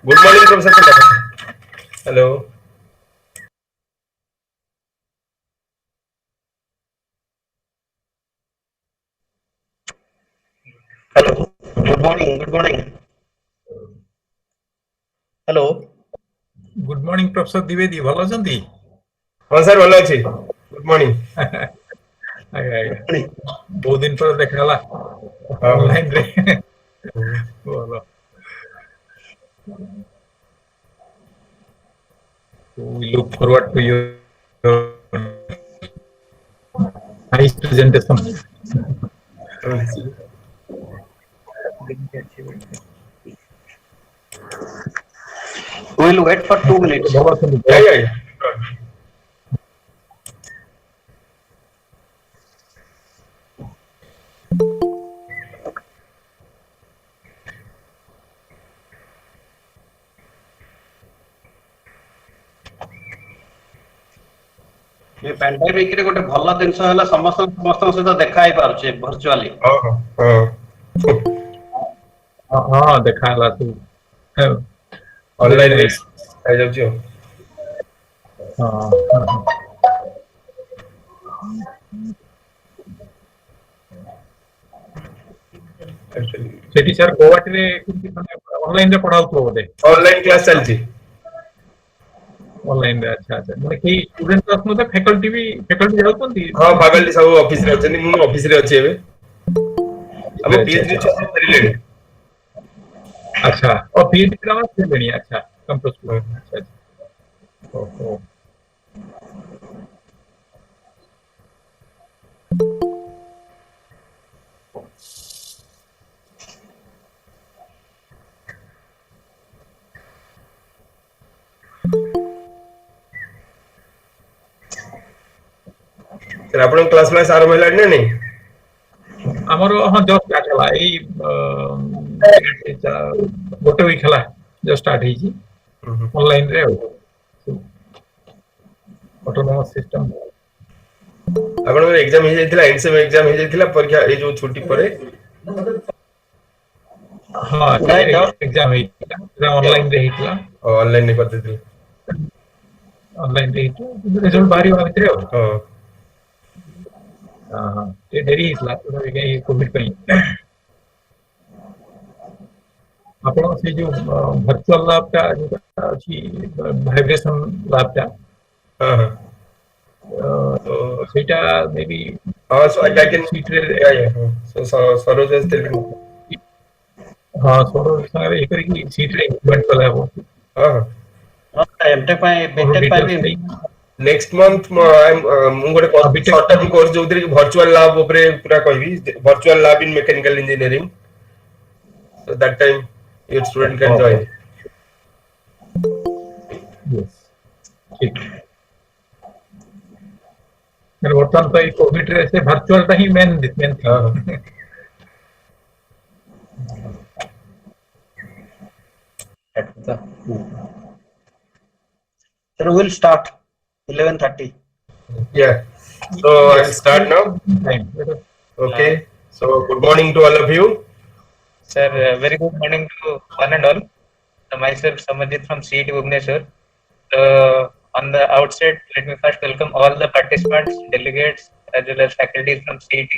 Good morning, Professor Chandra. Hello. Hello. Good morning. Good morning. Hello. Good morning, Professor Divedi. ଭଲ ଅଛନ୍ତି? ହଁ sir ଭଲ ଅଛି। Good morning. ଆଜ୍ଞା ଆଜ୍ଞା। Morning. ବହୁତ ଦିନ ପରେ ଦେଖାଗଲା ଅନଲାଇନ ରେ। ଭଲ। We look forward to your nice presentation. will wait for 2 minutes. Yeah, yeah, yeah. A pandemic ରେ ଗୋଟେ ଭଲ ଜିନିଷ ହେଲା ସମସ୍ତଙ୍କ ସହିତ ଦେଖା ହେଇ ପାରୁଛେ ଭର୍ଚୁଆଲି। ହଁ ଦେଖା ହେଲା ତୁ ଅନଲାଇନ ରେ ହେଇଯାଉଛି ଆଉ। ସେଠି ସାର୍ ଗୌହାଟୀରେ ଅନଲାଇନ ରେ ପଢାଉଥିବ ବୋଧେ? ଅନଲାଇନ କ୍ଲାସ ଚାଲିଛି। ଅନଲାଇନ ରେ ଆଚ୍ଛା ଆଚ୍ଛା ମାନେ କେହି ଷ୍ଟୁଡେଣ୍ଟ ଆସୁନଥିବେ ଫ୍ୟାକଲ୍ଟି ଯାଉଛନ୍ତି? ହଁ ଫ୍ୟାକଲ୍ଟି ସବୁ ଅଫିସ ରେ ଅଛନ୍ତି, ମୁଁ ଅଫିସ ରେ ଅଛି ଏବେ। ଆମ PhD ଛୁଆ ସବୁ ଫେରିଲେଣି। ଆଚ୍ଛା PhD ପିଲାମାନେ ଫେରିଲେଣି ଆଚ୍ଛା କ୍ୟାମ୍ପସ କୁ ଆଚ୍ଛା ଆଚ୍ଛା ଓହୋ। ସାର୍ ଆପଣଙ୍କ କ୍ଲାସ ଆରମ୍ଭ ହେଲାଣି ନା ନାଇଁ? ଆମର ହଁ ଜଷ୍ଟ ଷ୍ଟାର୍ଟ ହେଲା ଏଇ ଗୋଟେ ୱିକ୍ ହେଲା ଜଷ୍ଟ ଷ୍ଟାର୍ଟ ହେଇଛି ଅନଲାଇନ ରେ ଆଉ ଅଟୋନମସ ସିଷ୍ଟମ। ଆପଣଙ୍କର ଏକ୍ସାମ ହେଇଯାଇଥିଲା, ଏଣ୍ଡସେମ୍ ଏକ୍ସାମ ହେଇଯାଇଥିଲା ପରୀକ୍ଷା ଏଇ ଯୋଉ ଛୁଟି ପରେ? ହଁ ଏକ୍ସାମ ହେଇଥିଲା ଅନଲାଇନ ରେ ହେଇଥିଲା। ଅନଲାଇନ ରେ କରିଦେଇଥିଲେ। ଅନଲାଇନ ରେ ହେଇଥିଲା ରେଜଲ୍ଟ ବାହାରିବ ଆ ଭିତରେ ଆଉ। ହଁ। ଟିକେ ଡେରି ହେଇଥିଲା କୋଭିଡ ପାଇଁ। ଆପଣ ସେ ଯୋଉ ଭର୍ଚୁଆଲ ଲାବ୍ ଟା ଯୋଉଟା ଅଛି ଭାଇବ୍ରେସନ ଲାବ୍ ଟା ହଁ ହଁ। ସେଇଟା ମେ ବି ହଁ ସରୋଜ ସାଙ୍ଗରେ ଇଏ କରିକି ସିଟରେ ଇମ୍ପ୍ଲିମେଣ୍ଟ କଲେ ହବ। ଏମଟେକ୍ ପାଇଁ ବିଟେକ୍ ପାଇଁ ବି ନେକ୍ସଟ ମନ୍ଥ ମୁଁ ଗୋଟେ ସର୍ଟ ଟର୍ମ କୋର୍ସ ଯୋଉଥିରେ କି ଭର୍ଚୁଆଲ ଲାବ୍ ଉପରେ ପୁରା କହିବି, virtual lab in mechanical engineering. So that time your student can join. Yes. ଠିକ। ବର୍ତ୍ତମାନ ତ ଏଇ କୋଭିଡ ରେ ସେ ଭର୍ଚୁଆଲ ଟା ହିଁ main thing. Sir, we'll start 11:30. Yeah. So I'll start now. Okay. So good morning to all of you. Sir, very good morning to one and all. Myself Samarjit from CET Bhubaneswar. On the outset, let me first welcome all the participants, delegates, as well as faculty from CET.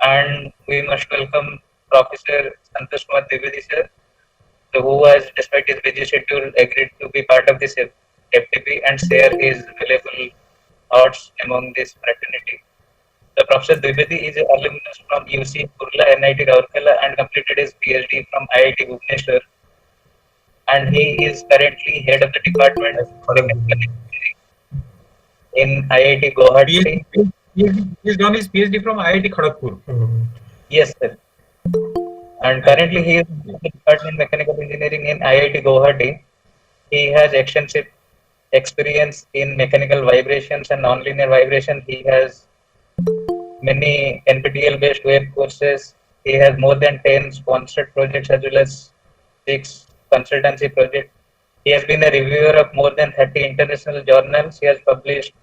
And we must welcome Professor Santosh Kumar Dwivedi sir, who has, despite his busy schedule, agreed to be part of this FTP and share his valuable thoughts among this fraternity. The Professor Dwivedi is an alumnus from UC Kurla, NIT Rourkela, and completed his PhD from IIT Bhubaneswar. And he is currently head of the department in IIT Guwahati. He's done his PhD from IIT Kharagpur. Yes, sir. And currently he is in the department mechanical engineering in IIT Guwahati. He has extensive experience in mechanical vibrations and nonlinear vibration. He has many NPTEL based web courses. He has more than 10 sponsored projects as well as 6 consultancy projects. He has been a reviewer of more than 30 international journals. He has published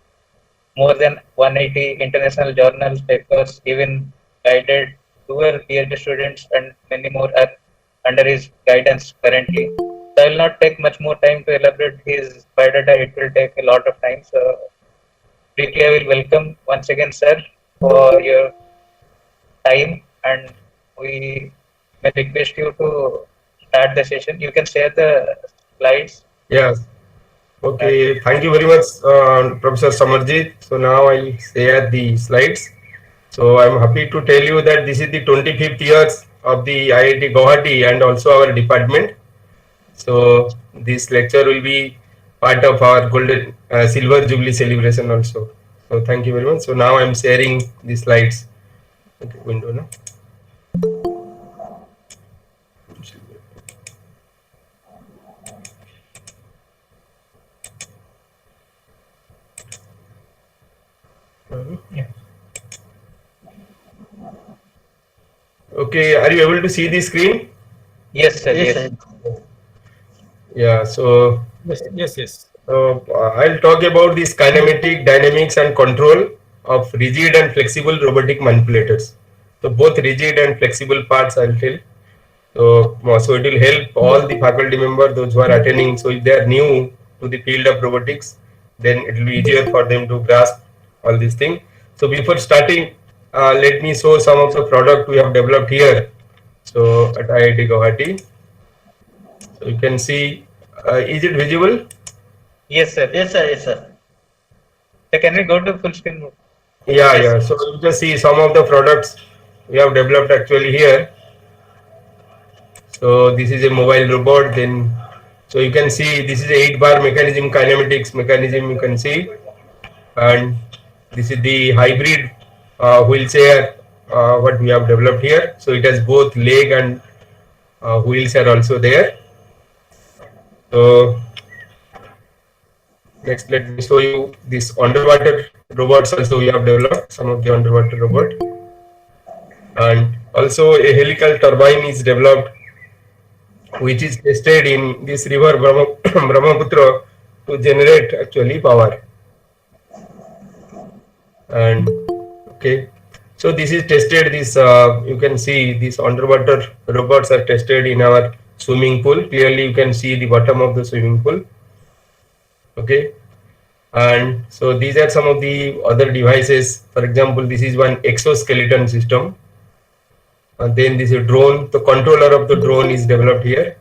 more than 180 international journals papers, even guided 12 PhD students and many more are under his guidance currently. So I will not take much more time to elaborate his biodata. It will take a lot of time. So briefly, I will welcome once again, sir, for your time, and we may request you to start the session. You can share the slides. Yes. Okay. Thank you very much, Professor Samarjit. So now I'll share the slides. So I'm happy to tell you that this is the 25th years of the IIT Guwahati and also our department. So this lecture will be part of our golden silver jubilee celebration also. So thank you very much. So now I'm sharing the slides. Okay, window now. Yeah. Okay, are you able to see the screen? Yes, sir. Yes, Yes. sir. Yeah, so Yes. I'll talk about this kinematic, dynamics, and control of rigid and flexible robotic manipulators. So both rigid and flexible parts I'll tell. So it will help all the faculty members, those who are attending. So if they are new to the field of robotics, then it will be easier for them to grasp all these things. So before starting, let me show some of the product we have developed here. So at IIT Guwahati, so you can see, is it visible? Yes, sir. Yes, sir. Yes, sir. So can we go to full screen mode? Yeah, Yes. yeah. So you just see some of the products we have developed actually here. So this is a mobile robot. Then, so you can see this is a 8-bar mechanism, kinematics mechanism. You can see, and this is the hybrid wheelchair what we have developed here. So it has both leg and wheels are also there. So next, let me show you this underwater robots. Also, we have developed some of the underwater robot, and also a helical turbine is developed, which is tested in this river Brahmaputra to generate actually power. And okay, so this is tested. This you can see these underwater robots are tested in our swimming pool. Clearly, you can see the bottom of the swimming pool. Okay, and so these are some of the other devices. For example, this is one exoskeleton system. And then this is drone. The controller of the drone is developed here.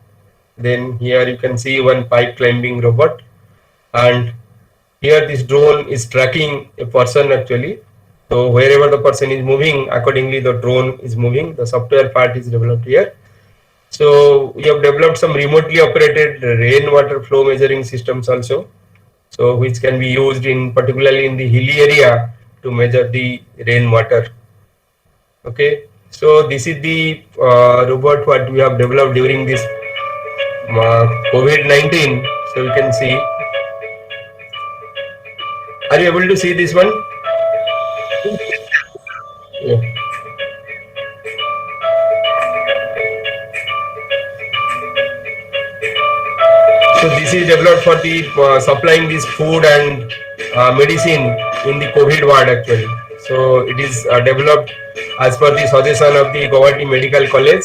Then here you can see one pipe climbing robot, and here this drone is tracking a person actually. So wherever the person is moving, accordingly the drone is moving. The software part is developed here. So we have developed some remotely operated rainwater flow measuring systems also. So which can be used in particularly in the hilly area to measure the rainwater. Okay. So this is the robot what we have developed during this COVID-19. So you can see. Are you able to see this one? Yeah. So this is developed for the supplying this food and medicine in the COVID ward actually. So it is developed as per the suggestion of the Guwahati Medical College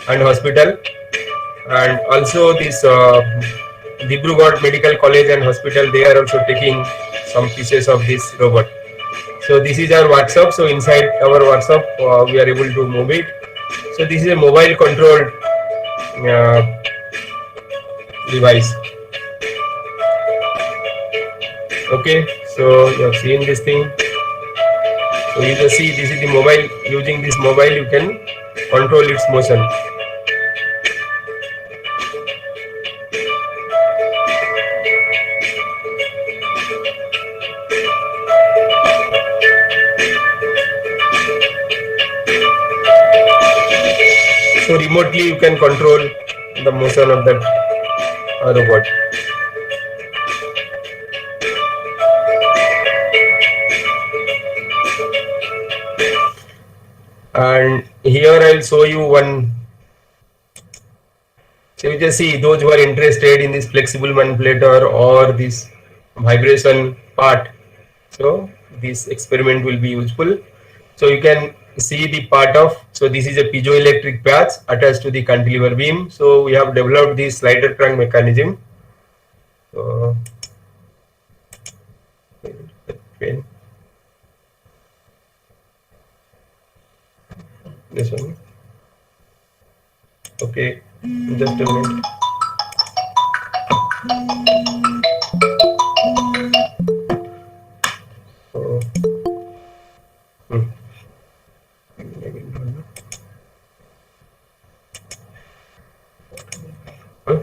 and Hospital, and also this Dibrugarh Medical College and Hospital, they are also taking some pieces of this robot. So this is our workshop. So inside our workshop, we are able to move it. So this is a mobile controlled uh, device. Okay, so you have seen this thing. So you just see this is the mobile. Using this mobile, you can control its motion. So remotely you can control the motion of that robot. And here I'll show you one. So you just see those who are interested in this flexible manipulator or this vibration part. So this experiment will be useful. So you can see the part of, so this is a piezoelectric patch attached to the cantilever beam. So we have developed this slider crank mechanism. So, this one. Okay, just a minute. So, huh?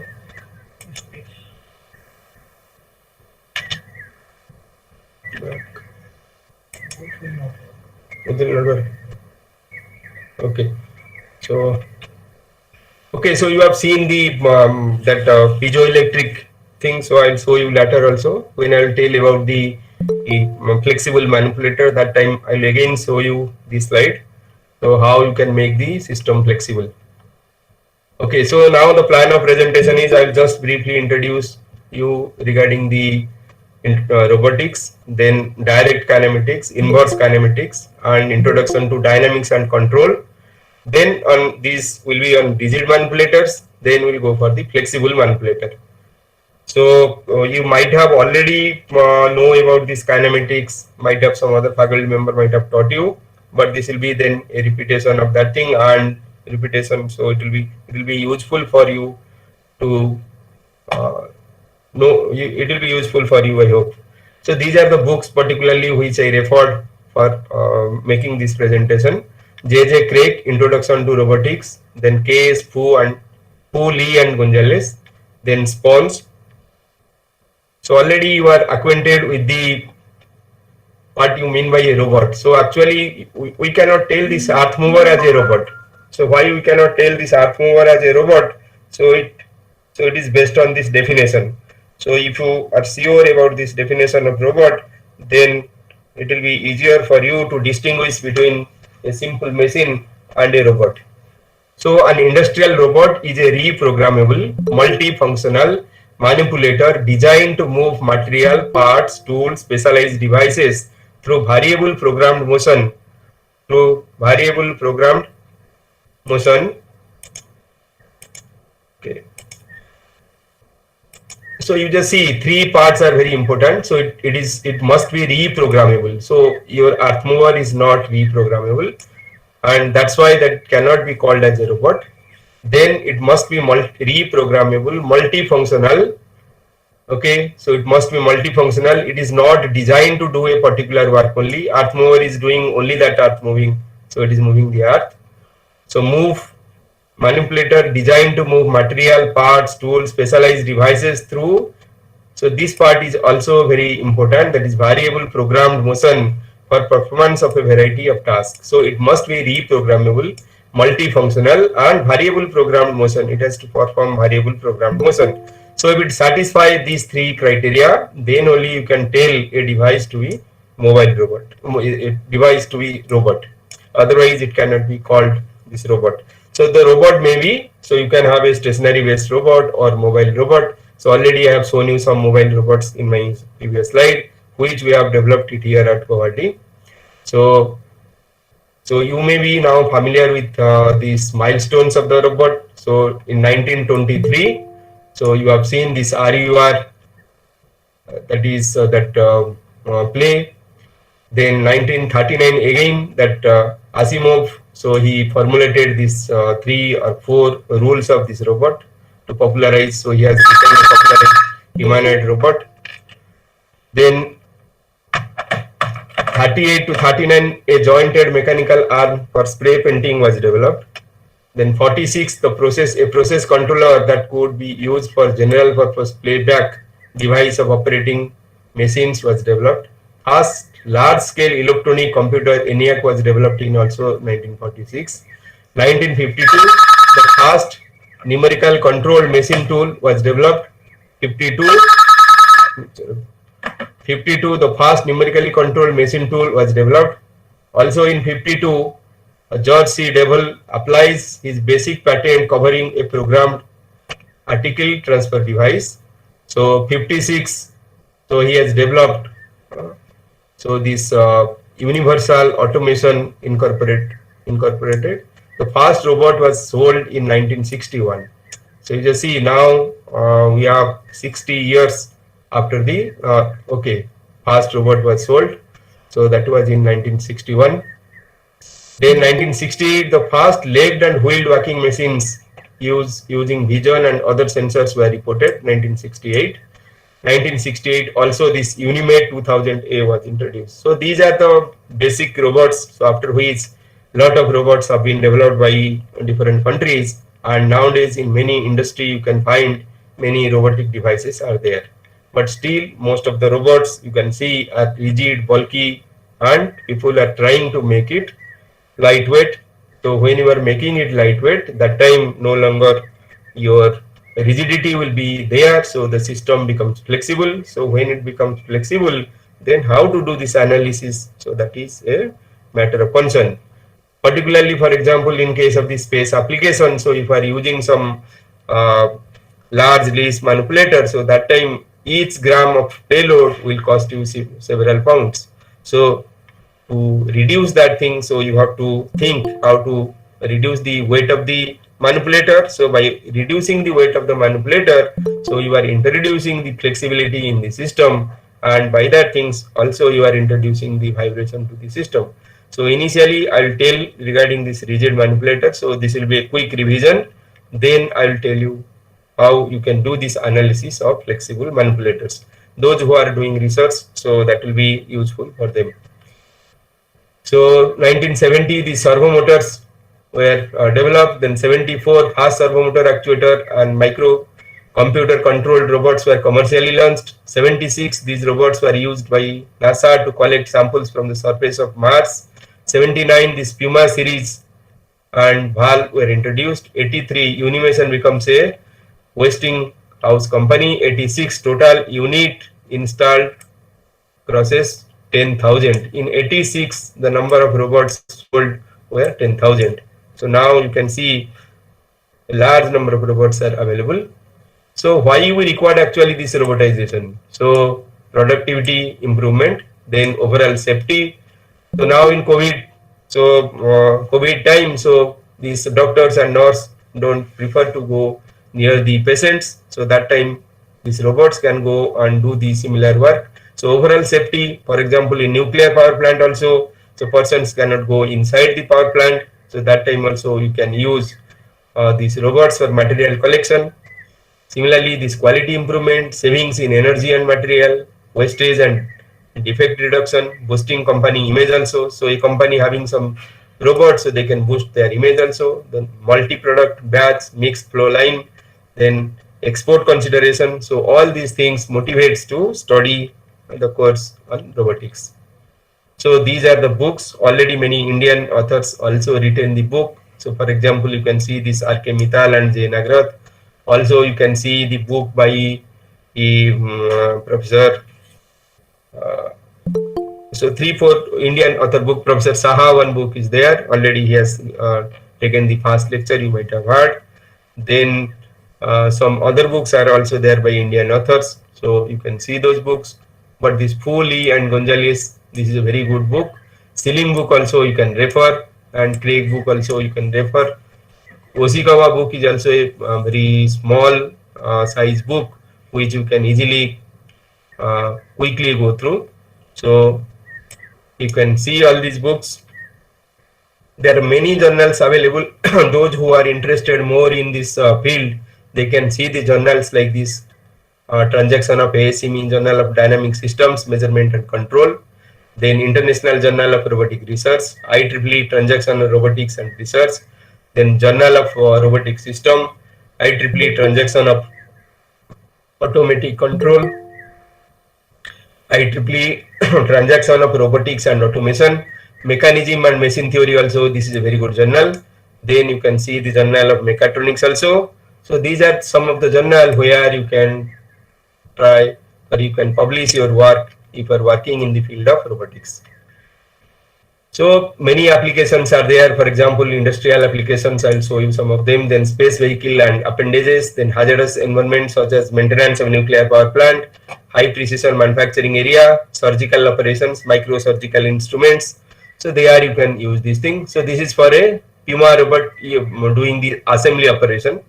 It will not work. Okay, so okay, so you have seen the that piezoelectric thing. So I'll show you later also when I'll tell about the a flexible manipulator. That time I'll again show you this slide. So how you can make the system flexible. Okay, so now the plan of presentation is I'll just briefly introduce you regarding the robotics, then direct kinematics, inverse kinematics, and introduction to dynamics and control. Then on these will be on rigid manipulators. Then we'll go for the flexible manipulator. So you might have already know about this kinematics. Might have some other faculty member might have taught you, but this will be then a repetition of that thing and repetition. So it will be useful for you to know. It will be useful for you, I hope. So these are the books particularly which I referred for making this presentation. J. Craig, Introduction to Robotics, then K.S. Fu and Fu, Lee and Gonzalez, then Spons. So already you are acquainted with the what you mean by a robot. So actually we cannot tell this earth mover as a robot. So why we cannot tell this earth mover as a robot? So it is based on this definition. So if you are sure about this definition of robot, then it will be easier for you to distinguish between a simple machine and a robot. So an industrial robot is a reprogrammable, multifunctional manipulator designed to move material, parts, tools, specialized devices through variable programmed motion. Okay. So you just see three parts are very important. So it must be reprogrammable. So your earth mover is not reprogrammable, and that's why that cannot be called as a robot. Then it must be reprogrammable, multifunctional. Okay, so it must be multifunctional. It is not designed to do a particular work only. Earth mover is doing only that earth moving. So it is moving the earth. So manipulator designed to move material, parts, tools, specialized devices through. So this part is also very important. That is variable programmed motion for performance of a variety of tasks. So it must be reprogrammable, multifunctional, and variable programmed motion. It has to perform variable programmed motion. So if it satisfies these three criteria, then only you can tell a device to be mobile robot, a device to be robot. Otherwise, it cannot be called this robot. So the robot may be, so you can have a stationary based robot or mobile robot. So already I have shown you some mobile robots in my previous slide, which we have developed it here at Guwahati. So you may be now familiar with these milestones of the robot. So in 1923, so you have seen this RUR, that is play. Then 1939 again that Asimov, so he formulated these 3 or 4 rules of this robot to popularize. So he has become a popularized humanoid robot. Then 38 to 39, a jointed mechanical arm for spray painting was developed. Then 46, a process controller that could be used for general purpose playback device of operating machines was developed. First large scale electronic computer ENIAC was developed in also 1946. 1952, the first numerical control machine tool was developed. 52, the first numerically controlled machine tool was developed. Also in 52, George C. Devil applies his basic patent covering a programmed article transfer device. So 56, so he has developed so this Universal Automation Incorporated. The first robot was sold in 1961. So you just see now we have 60 years after the first robot was sold. So that was in 1961. Then 1968, the first legged and wheeled walking machines using vision and other sensors were reported. 1968 also this Unimate 2000A was introduced. So these are the basic robots. So after which lot of robots have been developed by different countries, and nowadays in many industry you can find many robotic devices are there. But still most of the robots you can see are rigid, bulky, and people are trying to make it lightweight. So when you are making it lightweight, that time no longer your rigidity will be there, so the system becomes flexible. So when it becomes flexible, then how to do this analysis, so that is a matter of concern. Particularly, for example, in case of the space application, so if you are using some large least manipulator, so that time each gram of payload will cost you several pounds. So to reduce that thing, so you have to think how to reduce the weight of the manipulator. So by reducing the weight of the manipulator, so you are introducing the flexibility in the system, and by that things also you are introducing the vibration to the system. So initially I'll tell regarding this rigid manipulator, so this will be a quick revision, then I'll tell you how you can do this analysis of flexible manipulators. Those who are doing research, so that will be useful for them. So 1970 the servo motors were developed, then 74 fast servo motor actuator and micro computer controlled robots were commercially launched. 76 these robots were used by NASA to collect samples from the surface of Mars. 79 this Puma series and valve were introduced. 83 Unimation becomes a Westinghouse company. 86 total unit installed crosses 10,000. In 86 the number of robots sold were 10,000. So now you can see a large number of robots are available. So why we required actually this robotization? So productivity improvement, then overall safety. So now in COVID, so COVID time, so these doctors and nurse don't prefer to go near the patients. So that time these robots can go and do the similar work. So overall safety, for example, in nuclear power plant also, so persons cannot go inside the power plant. So that time also you can use these robots for material collection. Similarly, this quality improvement, savings in energy and material, wastage and defect reduction, boosting company image also. So a company having some robots, so they can boost their image also. Then multi-product batch, mixed flow line, then export consideration. So all these things motivates to study the course on robotics. So these are the books. Already many Indian authors also written the book. So for example, you can see this R.K. Mittal and J. Nagrath. Also, you can see the book by Professor. So 3-4 Indian author book. Professor Saha, one book is there. Already he has taken the first lecture, you might have heard. Then some other books are also there by Indian authors. So you can see those books. But this Foley and Gonzalez, this is a very good book. Sealing book also you can refer, and Craig book also you can refer. Oshikawa book is also a very small size book which you can easily quickly go through. So you can see all these books. There are many journals available. Those who are interested more in this field, they can see the journals like this. Transaction of ASE mean Journal of Dynamic Systems, Measurement and Control. Then International Journal of Robotic Research, IEEE Transaction of Robotics and Research. Then Journal of Robotic System, IEEE Transaction of Automatic Control, IEEE Transaction of Robotics and Automation, Mechanism and Machine Theory also, this is a very good journal. Then you can see the Journal of Mechatronics also. So these are some of the journals where you can try or you can publish your work if you are working in the field of robotics. So many applications are there. For example, industrial applications, I'll show you some of them. Then space vehicle and appendages, then hazardous environments such as maintenance of nuclear power plant, high precision manufacturing area, surgical operations, microsurgical instruments. So there you can use these things. So this is for a Puma robot doing the assembly operation.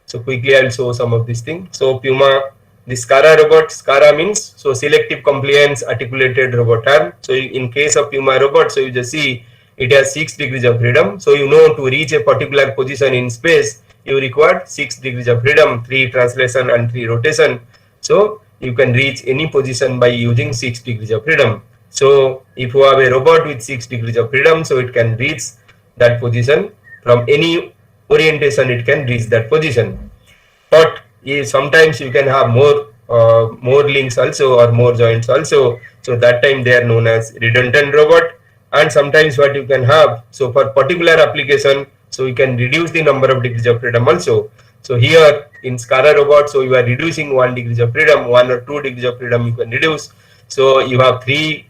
So quickly I'll show some of these things. So Puma, the SCARA robot, SCARA means so selective compliance articulated robot arm. So in case of Puma robot, so you just see it has 6 degrees of freedom. So you know to reach a particular position in space, you require 6 degrees of freedom, 3 translation and 3 rotation. So you can reach any position by using 6 degrees of freedom. So if you have a robot with 6 degrees of freedom, so it can reach that position from any orientation, it can reach that position. But sometimes you can have more links also or more joints also. So that time they are known as redundant robot. And sometimes what you can have, so for particular application, so you can reduce the number of degrees of freedom also. So here in SCARA robot, so you are reducing 1 degree of freedom, 1 or 2 degrees of freedom you can reduce. So you have three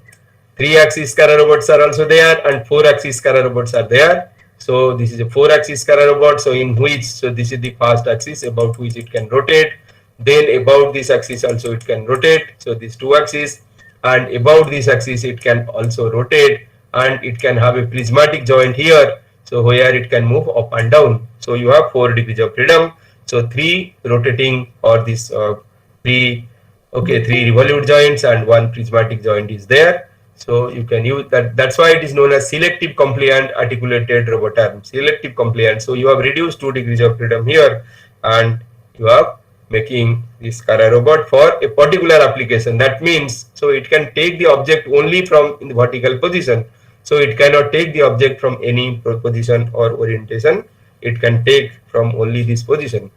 axis SCARA robots are also there, and 4-axis SCARA robots are there. So this is a 4-axis SCARA robot. So in which, so this is the fast axis about which it can rotate. Then about this axis also it can rotate. So these 2 axes, and about this axis it can also rotate, and it can have a prismatic joint here. So where it can move up and down. So you have 4 degrees of freedom. So 3 rotating, or this 3 3 revolute joints and 1 prismatic joint is there. So you can use that. That's why it is known as selective compliant articulated robot arm. Selective compliant. So you have reduced 2 degrees of freedom here, and you are making this SCARA robot for a particular application. That means, so it can take the object only from in the vertical position. So it cannot take the object from any position or orientation. It can take from only this position.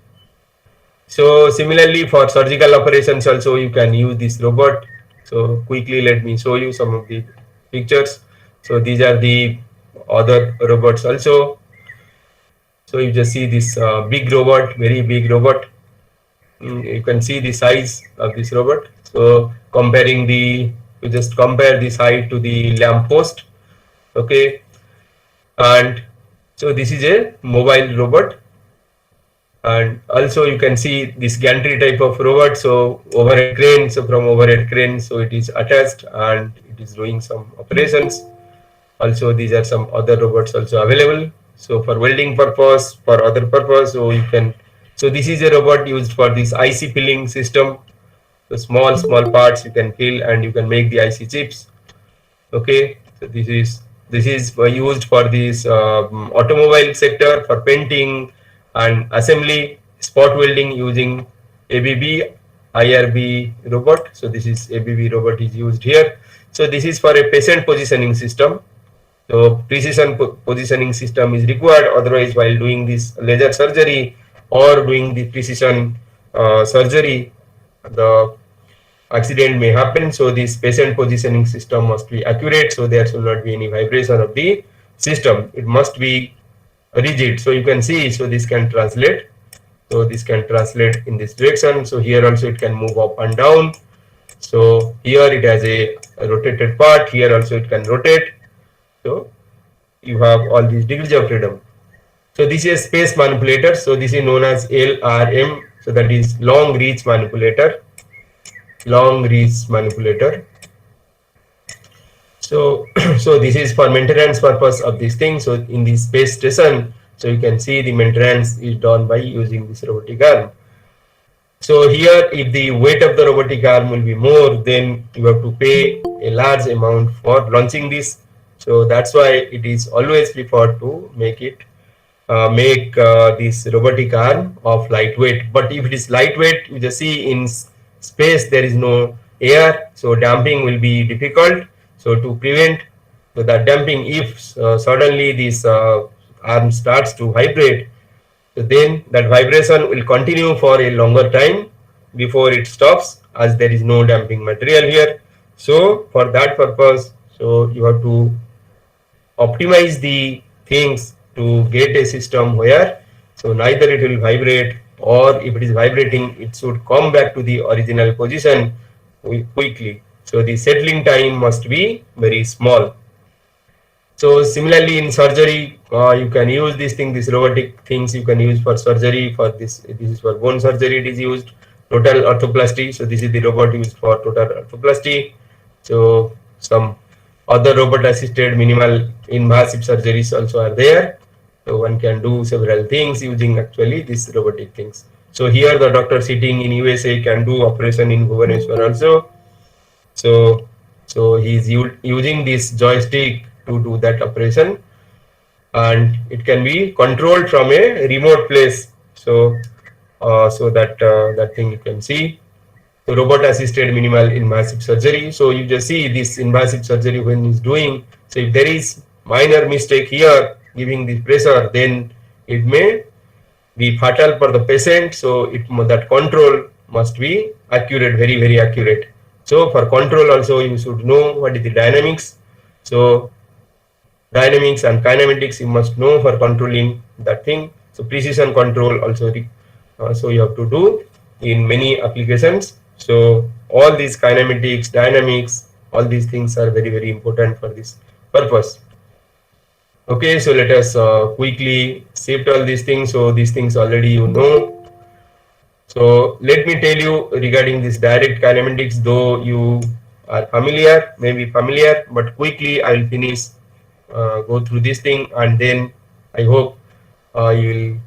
So similarly for surgical operations also you can use this robot. So quickly let me show you some of the pictures. So these are the other robots also. So you just see this big robot, very big robot. You can see the size of this robot. So comparing the, you just compare this height to the lamp post. Okay, and so this is a mobile robot. And also you can see this gantry type of robot. So overhead crane, so from overhead crane, so it is attached and it is doing some operations. Also these are some other robots also available. So for welding purpose, for other purpose, so you can, so this is a robot used for this IC filling system. So small parts you can fill and you can make the IC chips. Okay, so this is used for this automobile sector for painting and assembly, spot welding using ABB IRB robot. So this is ABB robot is used here. So this is for a patient positioning system. So precision positioning system is required, otherwise while doing this laser surgery or doing the precision surgery, the accident may happen. So this patient positioning system must be accurate, so there should not be any vibration of the system. It must be rigid. So you can see, so this can translate. So this can translate in this direction. So here also it can move up and down. So here it has a rotated part. Here also it can rotate. So you have all these degrees of freedom. So this is space manipulator. So this is known as LRM. So that is long reach manipulator. Long reach manipulator. So, so this is for maintenance purpose of this thing. So in the space station, so you can see the maintenance is done by using this robotic arm. So here, if the weight of the robotic arm will be more, then you have to pay a large amount for launching this. So that's why it is always preferred to make it this robotic arm of lightweight. But if it is lightweight, you just see in space there is no air, so damping will be difficult. So to prevent that damping, if suddenly this arm starts to vibrate, so then that vibration will continue for a longer time before it stops, as there is no damping material here. So for that purpose, so you have to optimize the things to get a system where, so neither it will vibrate, or if it is vibrating, it should come back to the original position quickly. So the settling time must be very small. So similarly in surgery, you can use this thing, these robotic things you can use for surgery. For this is for bone surgery, it is used. Total orthoplasty. So this is the robot used for total orthoplasty. So some other robot assisted minimal invasive surgeries also are there. So one can do several things using actually these robotic things. So here the doctor sitting in USA can do operation in Bhubaneswar also. So he is using this joystick to do that operation, and it can be controlled from a remote place. So that thing you can see. So robot assisted minimal invasive surgery. So you just see this invasive surgery when he's doing. So if there is minor mistake here giving the pressure, then it may be fatal for the patient. So that control must be accurate, very, very accurate. So for control also you should know what is the dynamics. So dynamics and kinematics you must know for controlling that thing. So precision control also so you have to do in many applications. So all these kinematics, dynamics, all these things are very, very important for this purpose. Okay, so let us quickly shift all these things. So these things already you know. So let me tell you regarding this direct kinematics, though you are familiar, maybe familiar, but quickly I will finish, go through this thing, and then I hope you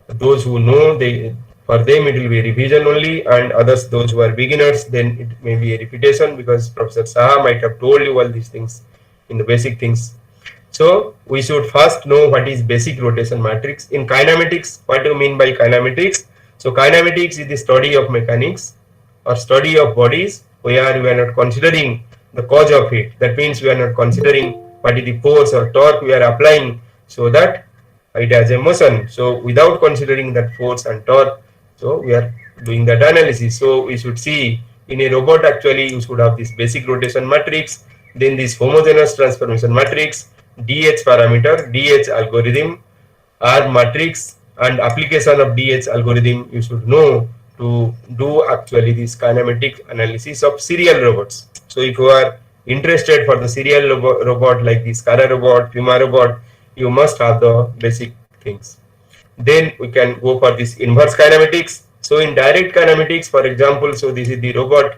will, those who know, they, for them it will be a revision only, and others, those who are beginners, then it may be a repetition, because Professor Saha might have told you all these things in the basic things. So we should first know what is basic rotation matrix. In kinematics, what do you mean by kinematics? So kinematics is the study of mechanics or study of bodies where we are not considering the cause of it. That means we are not considering what is the force or torque we are applying so that it has a motion. So without considering that force and torque, so we are doing that analysis. So we should see in a robot, actually you should have this basic rotation matrix, then this homogeneous transformation matrix, DH parameter, DH algorithm, R matrix, and application of DH algorithm you should know to do actually this kinematic analysis of serial robots. So if you are interested for the serial robot like this Cara robot, Puma robot, you must have the basic things. Then we can go for this inverse kinematics. So in direct kinematics, for example, so this is the robot.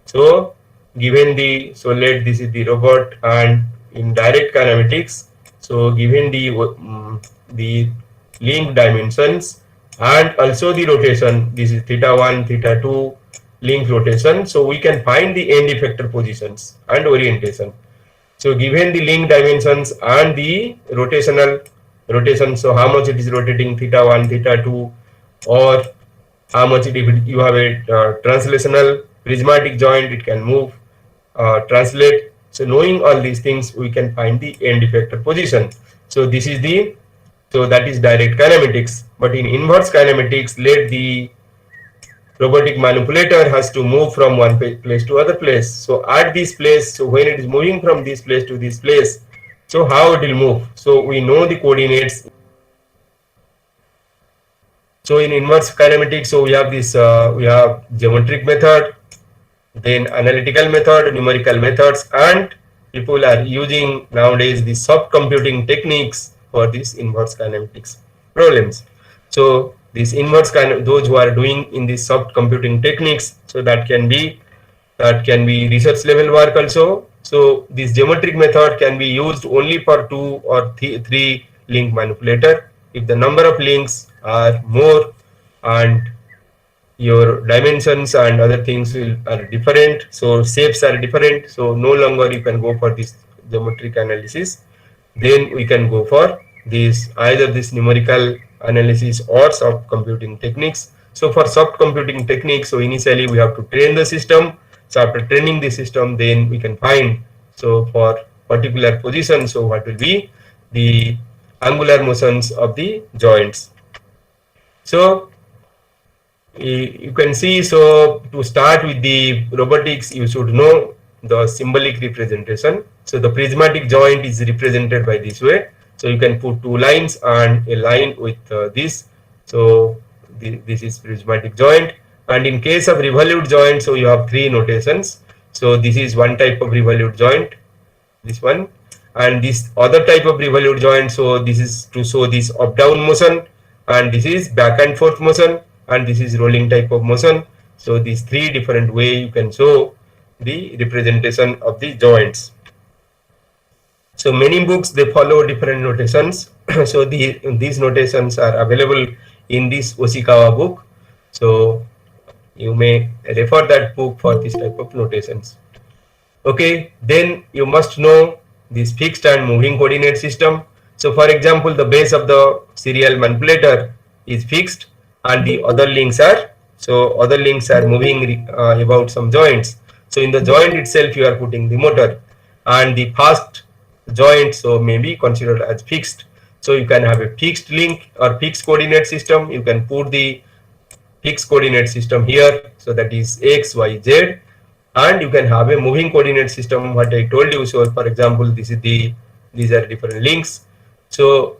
So given the, so let this is the robot, and in direct kinematics, so given the link dimensions and also the rotation, this is theta1, theta2 link rotation, so we can find the end effector positions and orientation. So given the link dimensions and the rotational rotation, so how much it is rotating theta1, theta2, or how much it, if you have a translational prismatic joint, it can move, translate. So knowing all these things, we can find the end effector position. So this is the, so that is direct kinematics. But in inverse kinematics, let the robotic manipulator has to move from one place to other place. So at this place, so when it is moving from this place to this place, so how it will move? So we know the coordinates. So in inverse kinematics, so we have this, we have geometric method, then analytical method, numerical methods, and people are using nowadays the soft computing techniques for this inverse kinematics problems. So this inverse those who are doing in these soft computing techniques, so that can be research level work also. So this geometric method can be used only for 2 or 3 link manipulator. If the number of links are more and your dimensions and other things are different, so shapes are different, so no longer you can go for this geometric analysis. Then we can go for this, either this numerical analysis or soft computing techniques. So for soft computing techniques, so initially we have to train the system. So after training the system, then we can find, so for particular position, so what will be the angular motions of the joints. So you can see, so to start with the robotics, you should know the symbolic representation. So the prismatic joint is represented by this way. So you can put 2 lines and a line with this. So this is prismatic joint. And in case of revolute joint, so you have 3 notations. So this is one type of revolute joint, this one, and this other type of revolute joint. So this is to show this up down motion, and this is back and forth motion, and this is rolling type of motion. So these 3 different way you can show the representation of the joints. So many books, they follow different notations. So these notations are available in this Oshikawa book. So you may refer that book for this type of notations. Okay, then you must know this fixed and moving coordinate system. So for example, the base of the serial manipulator is fixed and the other links are, so other links are moving about some joints. So in the joint itself you are putting the motor, and the fast joint so may be considered as fixed. So you can have a fixed link or fixed coordinate system. You can put the fixed coordinate system here, so that is x, y, z, and you can have a moving coordinate system, what I told you. So for example, this is these are different links. So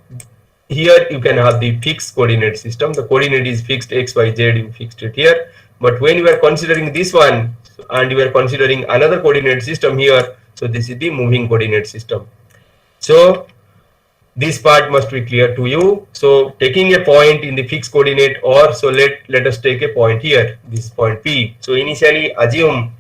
here you can have the fixed coordinate system. The coordinate is fixed x, y, z, you fixed it here. But when you are considering this one and you are considering another coordinate system here, so this is the moving coordinate system. So this part must be clear to you. So taking a point in the fixed coordinate, or so let us take a point here, this point P. So initially assume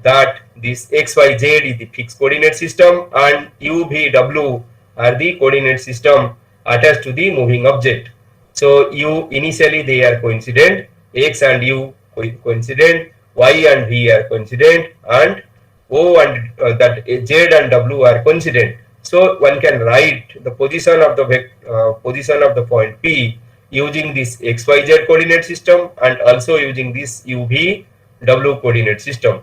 that this XYZ is the fixed coordinate system and U, V, W are the coordinate system attached to the moving object. So U initially they are coincident, X and U coincident, Y and V are coincident, and O and that Z and W are coincident. So one can write the position of the point P using this XYZ coordinate system and also using this UV W coordinate system.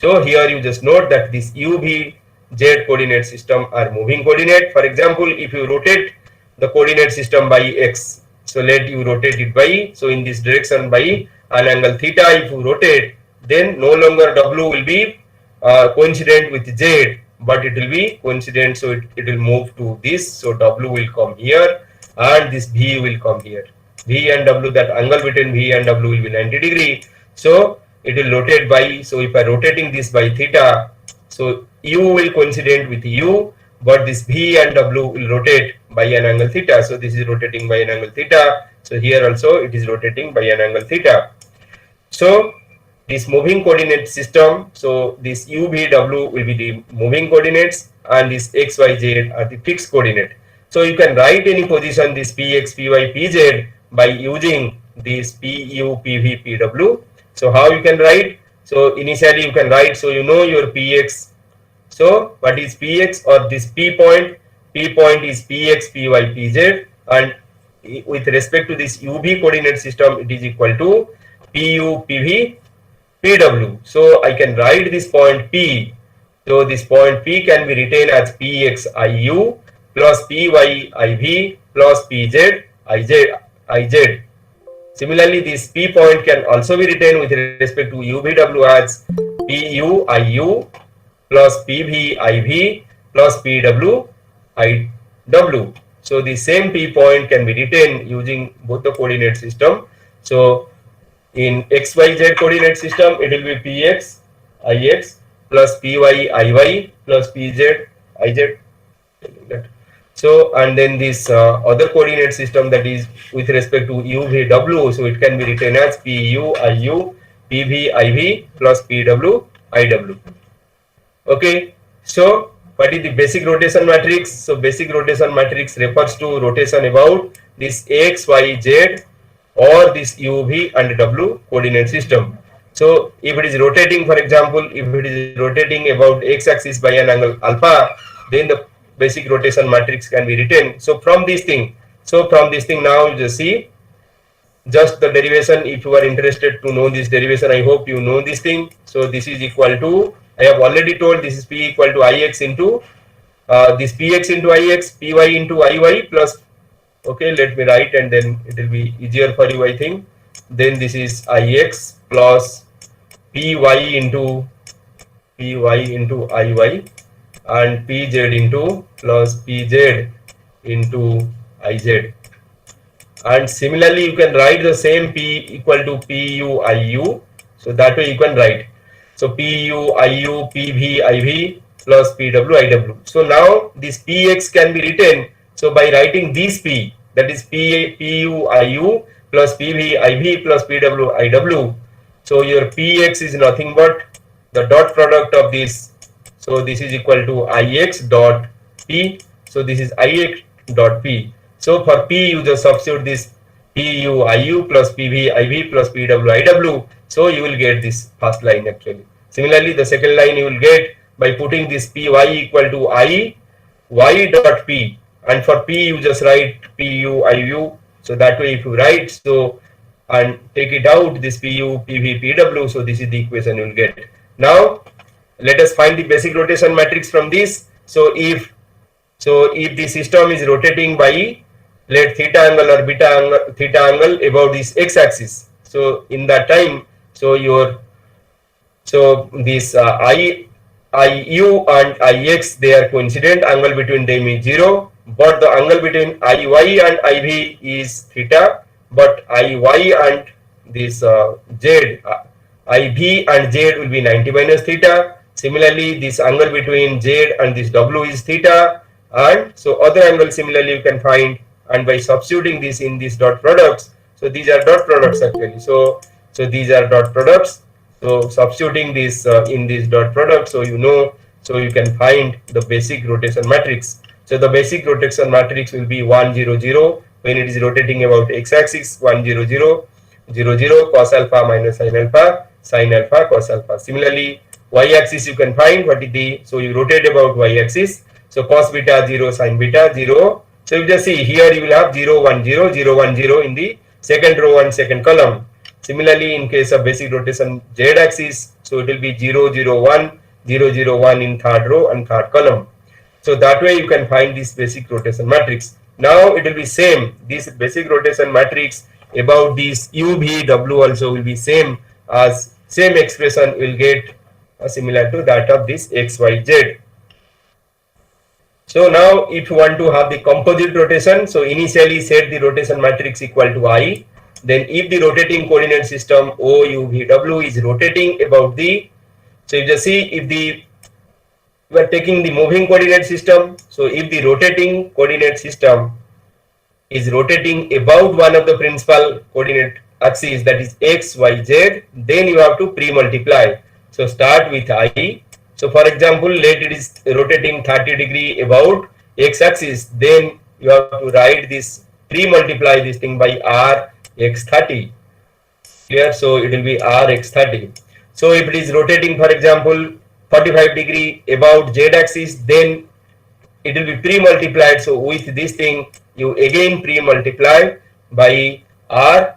So here you just note that this UV Z coordinate system are moving coordinate. For example, if you rotate the coordinate system by X, so let you rotate it by, so in this direction by an angle theta, if you rotate, then no longer W will be coincident with Z, but it will be coincident, so it will move to this, so W will come here and this V will come here. V and W, that angle between V and W will be 90 degree, so it will rotate by, so if I rotating this by theta, so U will coincident with U, but this V and W will rotate by an angle theta, so this is rotating by an angle theta, so here also it is rotating by an angle theta. So this moving coordinate system, so this U, V, W will be the moving coordinates and this X, Y, Z are the fixed coordinate. So you can write any position, this Px, Py, Pz by using this Pu, Pv, Pw. So how you can write? So initially you can write, so you know your Px. So what is Px, or this P point? P point is Px, Py, Pz, and with respect to this UV coordinate system, it is equal to Pu, Pv, Pw. So I can write this point P. So this point P can be written as Px Iu plus Py Iv plus Pz Iz. Similarly, this P point can also be written with respect to UVW as Pu Iu plus Pv Iv plus Pw Iw. So the same P point can be written using both the coordinate system. So in XYZ coordinate system, it will be Px Ix plus Py Iy plus Pz Iz. So and then this other coordinate system, that is with respect to UVW, so it can be written as Pu Iu Pv Iv plus Pw Iw. Okay, so what is the basic rotation matrix? So basic rotation matrix refers to rotation about this X, Y, Z or this U, V and W coordinate system. So if it is rotating, for example, if it is rotating about X axis by an angle alpha, then the basic rotation matrix can be written. So from this thing now you just see just the derivation. If you are interested to know this derivation, I hope you know this thing. So this is equal to, I have already told, this is P equal to Ix into this Px into Ix, Py into Iy plus, okay, let me write and then it will be easier for you, I think. Then this is Ix plus Py into Iy and Pz into plus Pz into Iz. And similarly you can write the same P equal to Pu Iu, so that way you can write. So Pu Iu Pv Iv plus Pw Iw. So now this Px can be written, so by writing this P, that is Pu Iu plus Pv Iv plus Pw Iw. So your Px is nothing but the dot product of this. So this is equal to Ix dot P. So this is Ix dot P. So for P you just substitute this Pu Iu plus Pv Iv plus Pw Iw. So you will get this first line actually. Similarly, the second line you will get by putting this Py equal to I y dot P, and for P you just write Pu Iu. So that way if you write, so and take it out, this Pu Pv Pw, so this is the equation you will get. Now let us find the basic rotation matrix from this. So if the system is rotating by, let theta angle or theta angle about this x axis, so in that time, so this Iu and Ix, they are coincident, angle between them is 0, but the angle between Iy and Iv is theta, but Iy and this Z, IV and Z will be 90 minus theta. Similarly, this angle between Z and this W is theta, and so other angle similarly you can find, and by substituting this in these dot products, so these are dot products actually. So these are dot products. So substituting this in this dot product, so you know, so you can find the basic rotation matrix. So the basic rotation matrix will be 1 0 0 when it is rotating about x-axis, 1 0 0 0 0 cos alpha minus sin alpha cos alpha. Similarly, y-axis you can find what is the, so you rotate about y-axis, so cos beta 0 sin beta 0. So you just see here you will have 0 1 0 0 1 0 in the second row and second column. Similarly, in case of basic rotation z-axis, so it will be 0 0 1 0 0 1 in third row and third column. So that way you can find this basic rotation matrix. Now it will be same, this basic rotation matrix about this UVW also will be same, as same expression will get similar to that of this XYZ. So now if you want to have the composite rotation, so initially set the rotation matrix equal to I. Then if the rotating coordinate system OUVW is rotating about the, so you just see if the, we are taking the moving coordinate system, so if the rotating coordinate system is rotating about one of the principal coordinate axes, that is x, y, z, then you have to pre-multiply. So start with I. So for example, let it is rotating 30 degree about x axis, then you have to write this, pre-multiply this thing by r x 30. Clear? So it will be r x 30. So if it is rotating, for example, 45 degree about z axis, then it will be pre-multiplied. So with this thing, you again pre-multiply by r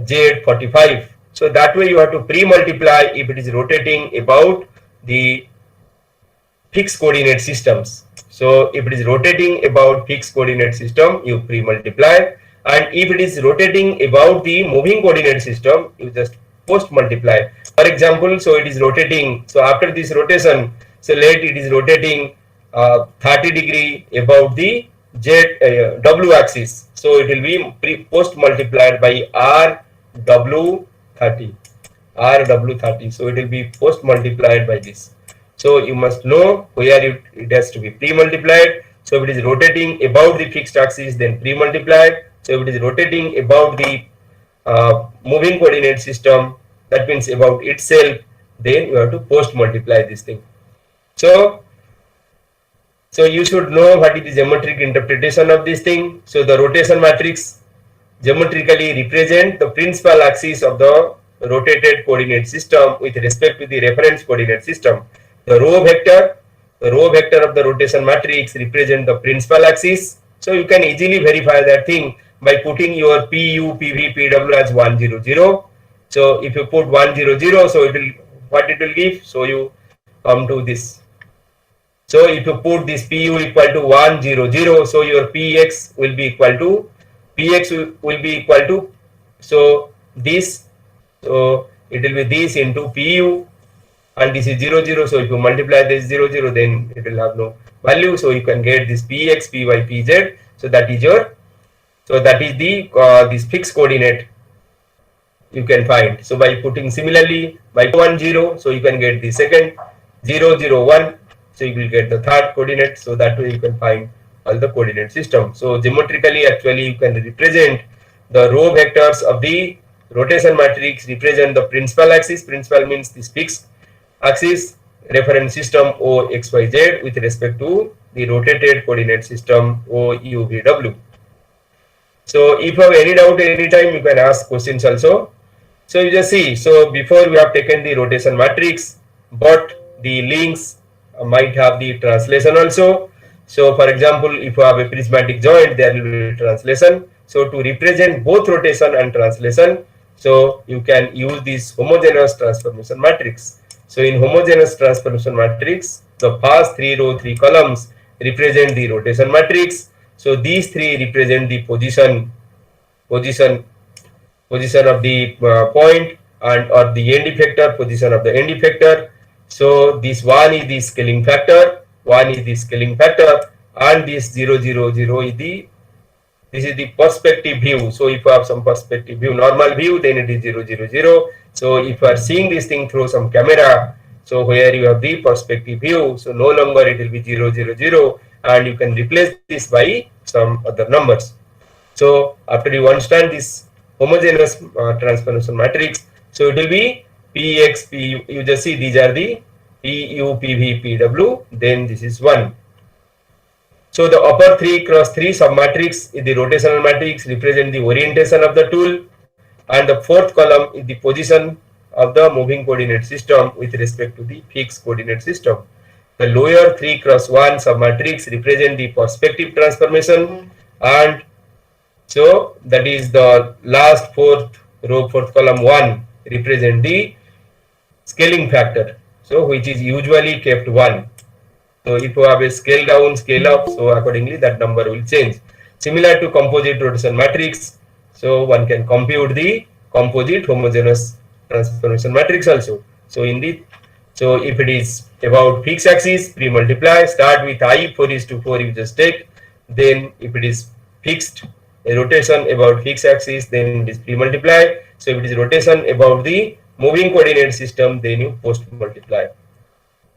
z 45. So that way you have to pre-multiply if it is rotating about the fixed coordinate systems. So if it is rotating about fixed coordinate system, you pre-multiply, and if it is rotating about the moving coordinate system, you just post multiply. For example, so it is rotating, so after this rotation, so let it is rotating 30 degree about the W axis, so it will be post multiplied by RW30. So it will be post multiplied by this. So you must know where it has to be pre-multiplied. So if it is rotating about the fixed axis, then pre-multiplied. So if it is rotating about the moving coordinate system, that means about itself, then you have to post multiply this thing. So you should know what is the geometric interpretation of this thing. So the rotation matrix geometrically represent the principal axis of the rotated coordinate system with respect to the reference coordinate system. The row vector of the rotation matrix represent the principal axis. So you can easily verify that thing by putting your PU, PV, PW as 1 0 0. So if you put 1 0 0, so it will, what it will give? So you come to this. So if you put this PU equal to 1 0 0, so your PX will be equal to so this, so it will be this into PU, and this is 0 0. So if you multiply this 0 0, then it will have no value. So you can get this PX, PY, PZ. So that is your, so that is the this fixed coordinate you can find. So by putting similarly by 1 0, so you can get the second 0 0 1. So you will get the third coordinate. So that way you can find all the coordinate system. So geometrically, actually, you can represent the row vectors of the rotation matrix represent the principal axis. Principal means this fixed axis, reference system O X Y Z with respect to the rotated coordinate system O U V W. So if you have any doubt anytime, you can ask questions also. So you just see. So before we have taken the rotation matrix, but the links might have the translation also. So for example, if you have a prismatic joint, there will be translation. So to represent both rotation and translation, so you can use this homogeneous transformation matrix. So in homogeneous transformation matrix, the first 3 row 3 columns represent the rotation matrix. So these 3 represent the position of the point, and or the end effector, position of the end effector. So this 1 is the scaling factor, and this 0 0 0 is the This is the perspective view. So if you have some perspective view, normal view, then it is 0, 0, 0. So if you are seeing this thing through some camera, so where you have the perspective view, so no longer it will be 0, 0, 0, and you can replace this by some other numbers. So after you understand this homogeneous transformation matrix, so it will be Px, P, you just see these are the Pu, Pv, Pw, then this is 1. So the upper 3 cross 3 submatrix is the rotational matrix, represent the orientation of the tool, and the fourth column is the position of the moving coordinate system with respect to the fixed coordinate system. The lower 3 cross 1 submatrix represent the perspective transformation, and so that is the last fourth row, fourth column 1 represent the scaling factor, so which is usually kept 1. So if you have a scale down, scale up, so accordingly that number will change. Similar to composite rotation matrix, so one can compute the composite homogeneous transformation matrix also. So so if it is about fixed axis, pre-multiply, start with I 4:4 you just take. Then if it is fixed a rotation about fixed axis, then it is pre-multiply. So if it is rotation about the moving coordinate system, then you post-multiply.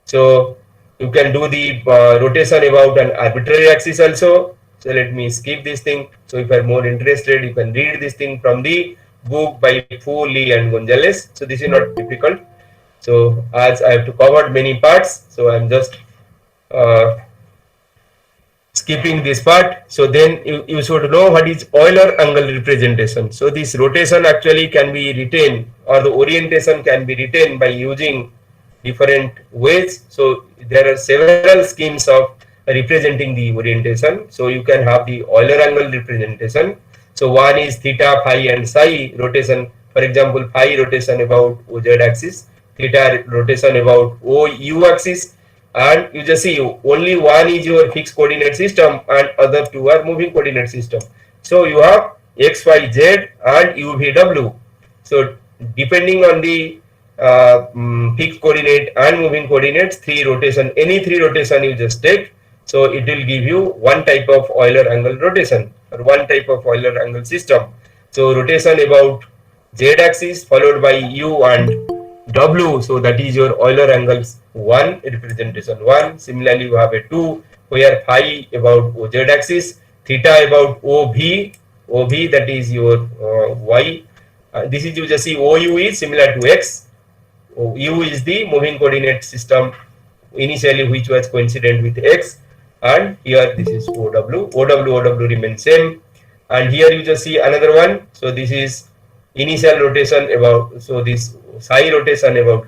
So you can do the rotation about an arbitrary axis also. So let me skip this thing. So if you are more interested, you can read this thing from the book by Fu, Lee and Gonzalez. So this is not difficult. So as I have to cover many parts, so I am just skipping this part. So then you should know what is Euler angle representation. So this rotation actually can be retained, or the orientation can be retained by using different ways. So there are several schemes of representing the orientation. So you can have the Euler angle representation. So one is theta, phi and psi rotation. For example, phi rotation about OZ axis, theta rotation about OU axis, and you just see only one is your fixed coordinate system and other two are moving coordinate system. So you have x, y, z and u, v, w. So depending on the fixed coordinate and moving coordinates, any three rotation you just take, so it will give you one type of Euler angle rotation or one type of Euler angle system. So rotation about z axis followed by u and w, so that is your Euler angles 1 representation 1. Similarly you have a 2 where phi about OZ axis, theta about OV, that is your y. This is, you just see OU is similar to x. U is the moving coordinate system initially which was coincident with x, and here this is OW remains same, and here you just see another one. So this is initial rotation about, so this psi rotation about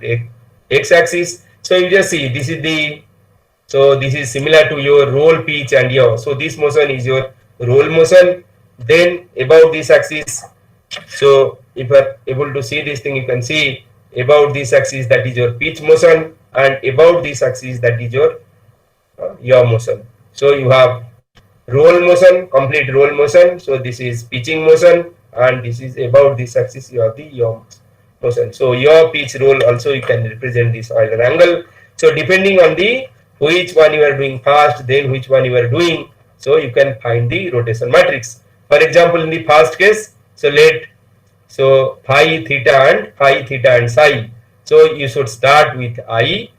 x axis. So you just see this is the, so this is similar to your roll, pitch and yaw. So this motion is your roll motion. Then about this axis, so if you are able to see this thing, you can see about this axis that is your pitch motion, and about this axis that is your yaw motion. So you have roll motion, complete roll motion. So this is pitching motion, and this is about this axis you have the yaw motion. So yaw, pitch, roll also you can represent this Euler angle. So depending on the which one you are doing fast, then which one you are doing, so you can find the rotation matrix. For example, in the first case, so phi, theta and psi. So you should start with I.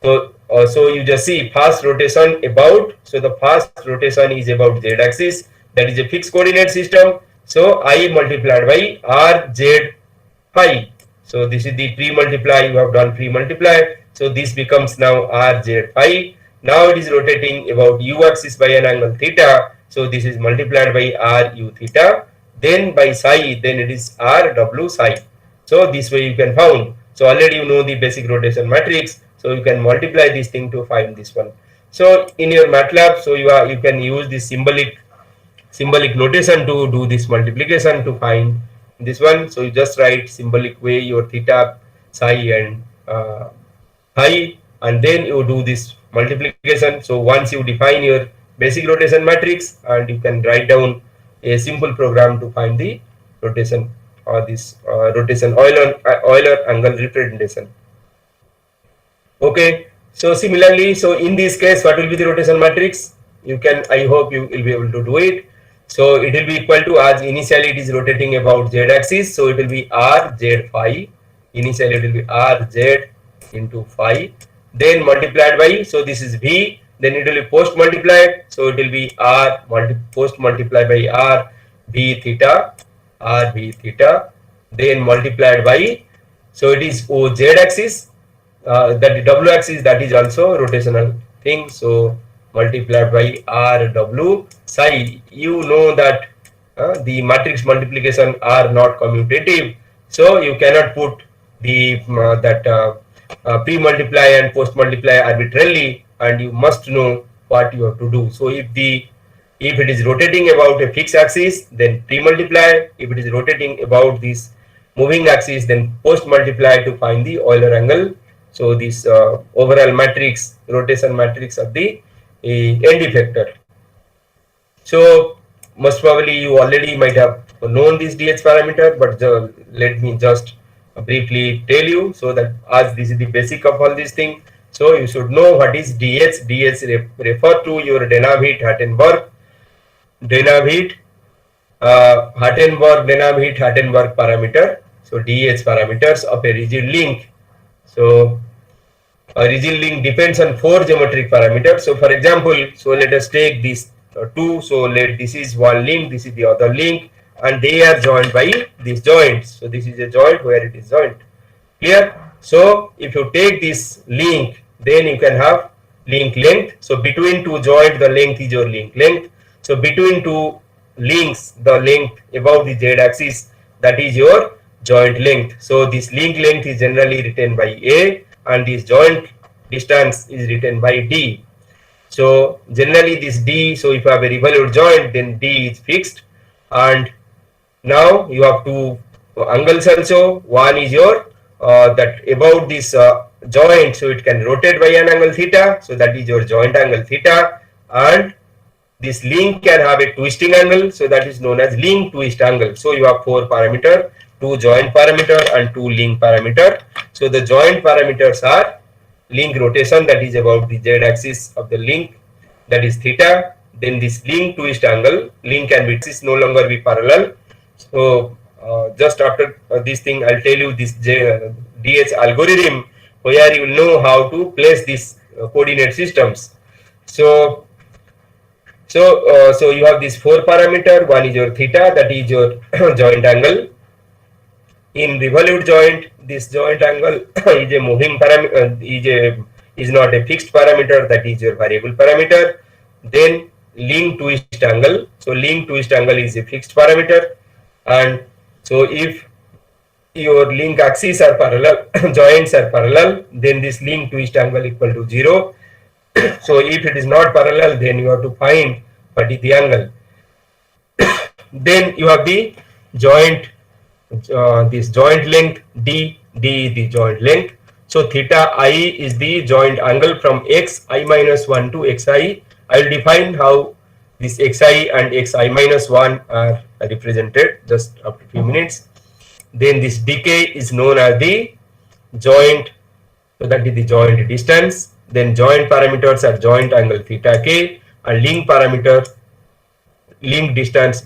So you just see fast rotation about, so the fast rotation is about z axis, that is a fixed coordinate system. So I multiplied by r, z, phi. So this is the pre-multiply, you have done pre-multiply. So this becomes now r, z, phi. Now it is rotating about u axis by an angle theta. So this is multiplied by r, u, theta. Then by psi, then it is r, w, psi. So this way you can found. So already you know the basic rotation matrix. So you can multiply this thing to find this one. So in your MATLAB, so you can use this symbolic notation to do this multiplication to find this one. So you just write symbolic way your theta, psi and phi, and then you do this multiplication. So once you define your basic rotation matrix, and you can write down a simple program to find the rotation or this rotation Euler angle representation. Okay, so similarly, so in this case, what will be the rotation matrix? You can, I hope you will be able to do it. So it will be equal to, as initially it is rotating about z axis, so it will be r z phi. Initially it will be r z into phi, then multiplied by, so this is v, then it will be post multiplied, so it will be r post multiplied by r v theta, r v theta, then multiplied by, so it is o z axis, that w axis, that is also rotational thing, so multiplied by r w psi. You know that the matrix multiplication are not commutative, so you cannot put the pre-multiply and post-multiply arbitrarily, and you must know what you have to do. So if it is rotating about a fixed axis, then pre-multiply. If it is rotating about this moving axis, then post-multiply to find the Euler angle. So this overall matrix, rotation matrix of the end effector. So most probably you already might have known this dh parameter, but let me just briefly tell you, so that as this is the basic of all these things, so you should know what is dh. Dh refer to your Denavit Hartenberg parameter. So dh parameters of a rigid link. So a rigid link depends on 4 geometric parameters. So for example, so let us take these two. So this is one link, this is the other link, and they are joined by these joints. So this is a joint where it is joined. Clear? So if you take this link, then you can have link length. So between two joints, the length is your link length. So between two links, the length above the z axis, that is your joint length. So this link length is generally written by A, and this joint distance is written by D. So generally this D, so if you have a revolute joint, then D is fixed, and now you have two angles also. One is your that about this joint, so it can rotate by an angle theta, so that is your joint angle theta, and this link can have a twisting angle, so that is known as link twist angle. So you have 4 parameter, 2 joint parameter and 2 link parameter. So the joint parameters are link rotation, that is about the z axis of the link, that is theta. Then this link twist angle, link and axis no longer be parallel. So just after this thing, I'll tell you this DH algorithm, where you will know how to place these coordinate systems. So you have these 4 parameter. One is your theta, that is your joint angle. In revolute joint, this joint angle is a moving parameter, is not a fixed parameter, that is your variable parameter. Then link twist angle. So link twist angle is a fixed parameter, and so if your link axes are parallel, joints are parallel, then this link twist angle equal to 0. So if it is not parallel, then you have to find what is the angle. Then you have the joint, this joint length D is the joint length. So theta I is the joint angle from xi minus 1 to xi. I will define how this xi and xi minus 1 are represented just after a few minutes. Then this decay is known as the joint, so that is the joint distance. Then joint parameters are joint angle theta k, and link parameter, link distance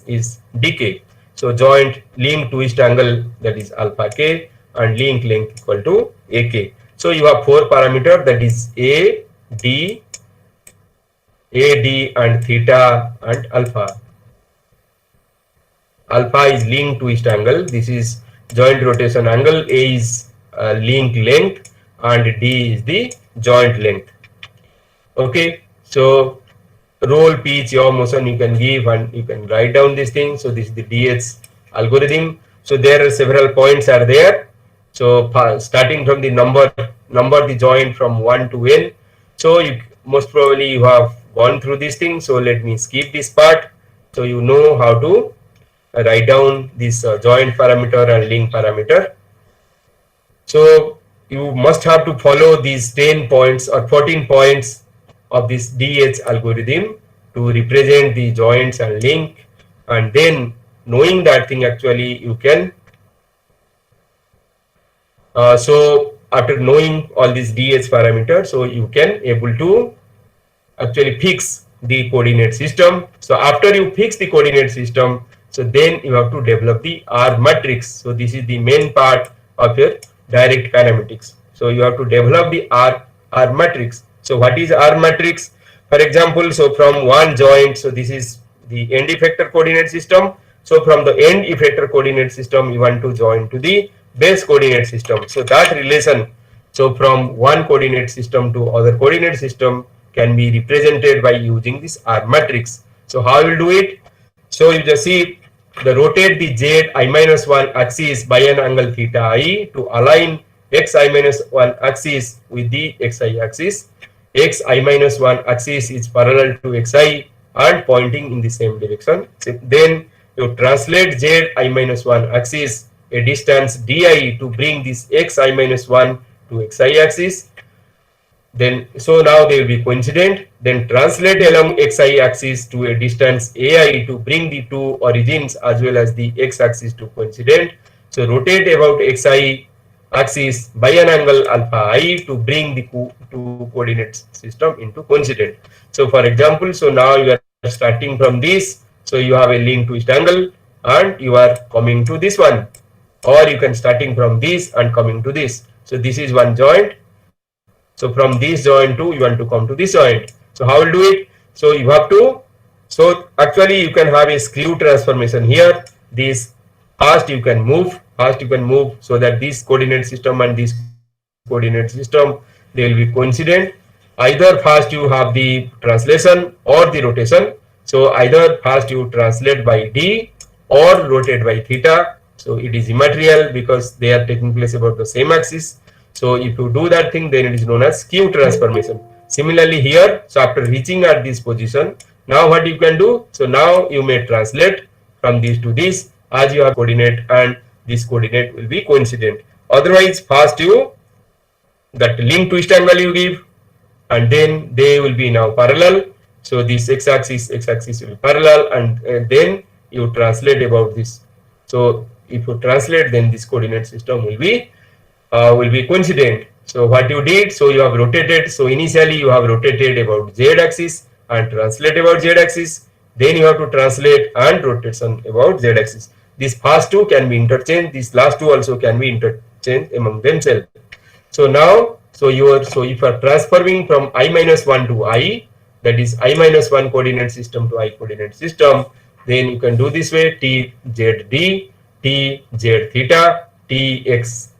is dk. So joint link twist angle, that is alpha k, and link length equal to ak. So you have 4 parameter, that is a, d, and theta and alpha. Alpha is link twist angle, this is joint rotation angle, a is link length, and d is the joint length. Okay, so roll, pitch, yaw, motion you can give, and you can write down this thing. So this is the DH algorithm. So there are several points are there. So starting from the number the joint from 1 to n. So you most probably you have gone through this thing. So let me skip this part. So you know how to write down this joint parameter and link parameter. So you must have to follow these 10 points or 14 points of this DH algorithm to represent the joints and link, and then knowing that thing, actually you can so after knowing all these DH parameters, so you can able to actually fix the coordinate system. So after you fix the coordinate system, so then you have to develop the R matrix. So this is the main part of your direct kinematics. So you have to develop the R matrix. So what is R matrix? For example, so from one joint, so this is the end effector coordinate system. So from the end effector coordinate system, you want to join to the base coordinate system. So that relation, so from one coordinate system to other coordinate system, can be represented by using this R matrix. So how you will do it? So you just see the rotate the z I minus 1 axis by an angle theta I to align x I minus 1 axis with the xi axis. X I minus 1 axis is parallel to xi and pointing in the same direction. So then you translate z I minus 1 axis a distance di to bring this x I minus 1 to xi axis. Then so now they will be coincident. Then translate along xi axis to a distance ai to bring the two origins as well as the x axis to coincident. So rotate about xi axis by an angle alpha I to bring the two coordinate system into coincident. So for example, so now you are starting from this, so you have a lean twist angle and you are coming to this one, or you can starting from this and coming to this. So this is one joint. So from this joint to you want to come to this joint. So how will do it? So you have to, so actually you can have a screw transformation here. This first you can move so that this coordinate system and this coordinate system, they will be coincident. Either first you have the translation or the rotation. So either first you translate by d or rotate by theta. So it is immaterial because they are taking place about the same axis. So if you do that thing, then it is known as skew transformation. Similarly here, so after reaching at this position, now what you can do? So now you may translate from this to this as you have coordinate, and this coordinate will be coincident. Otherwise, first you that link twist angle you give, and then they will be now parallel. So this x-axis will be parallel, and then you translate about this. So if you translate, then this coordinate system will be coincident. So what you did, so you have rotated. So initially you have rotated about z-axis and translate about z-axis. Then you have to translate and rotation about z-axis. These first two can be interchanged. These last two also can be interchanged among themselves. So now, so if you are transferring from I minus 1 to I, that is I minus 1 coordinate system to I coordinate system, then you can do this way: t z d, t z theta, t x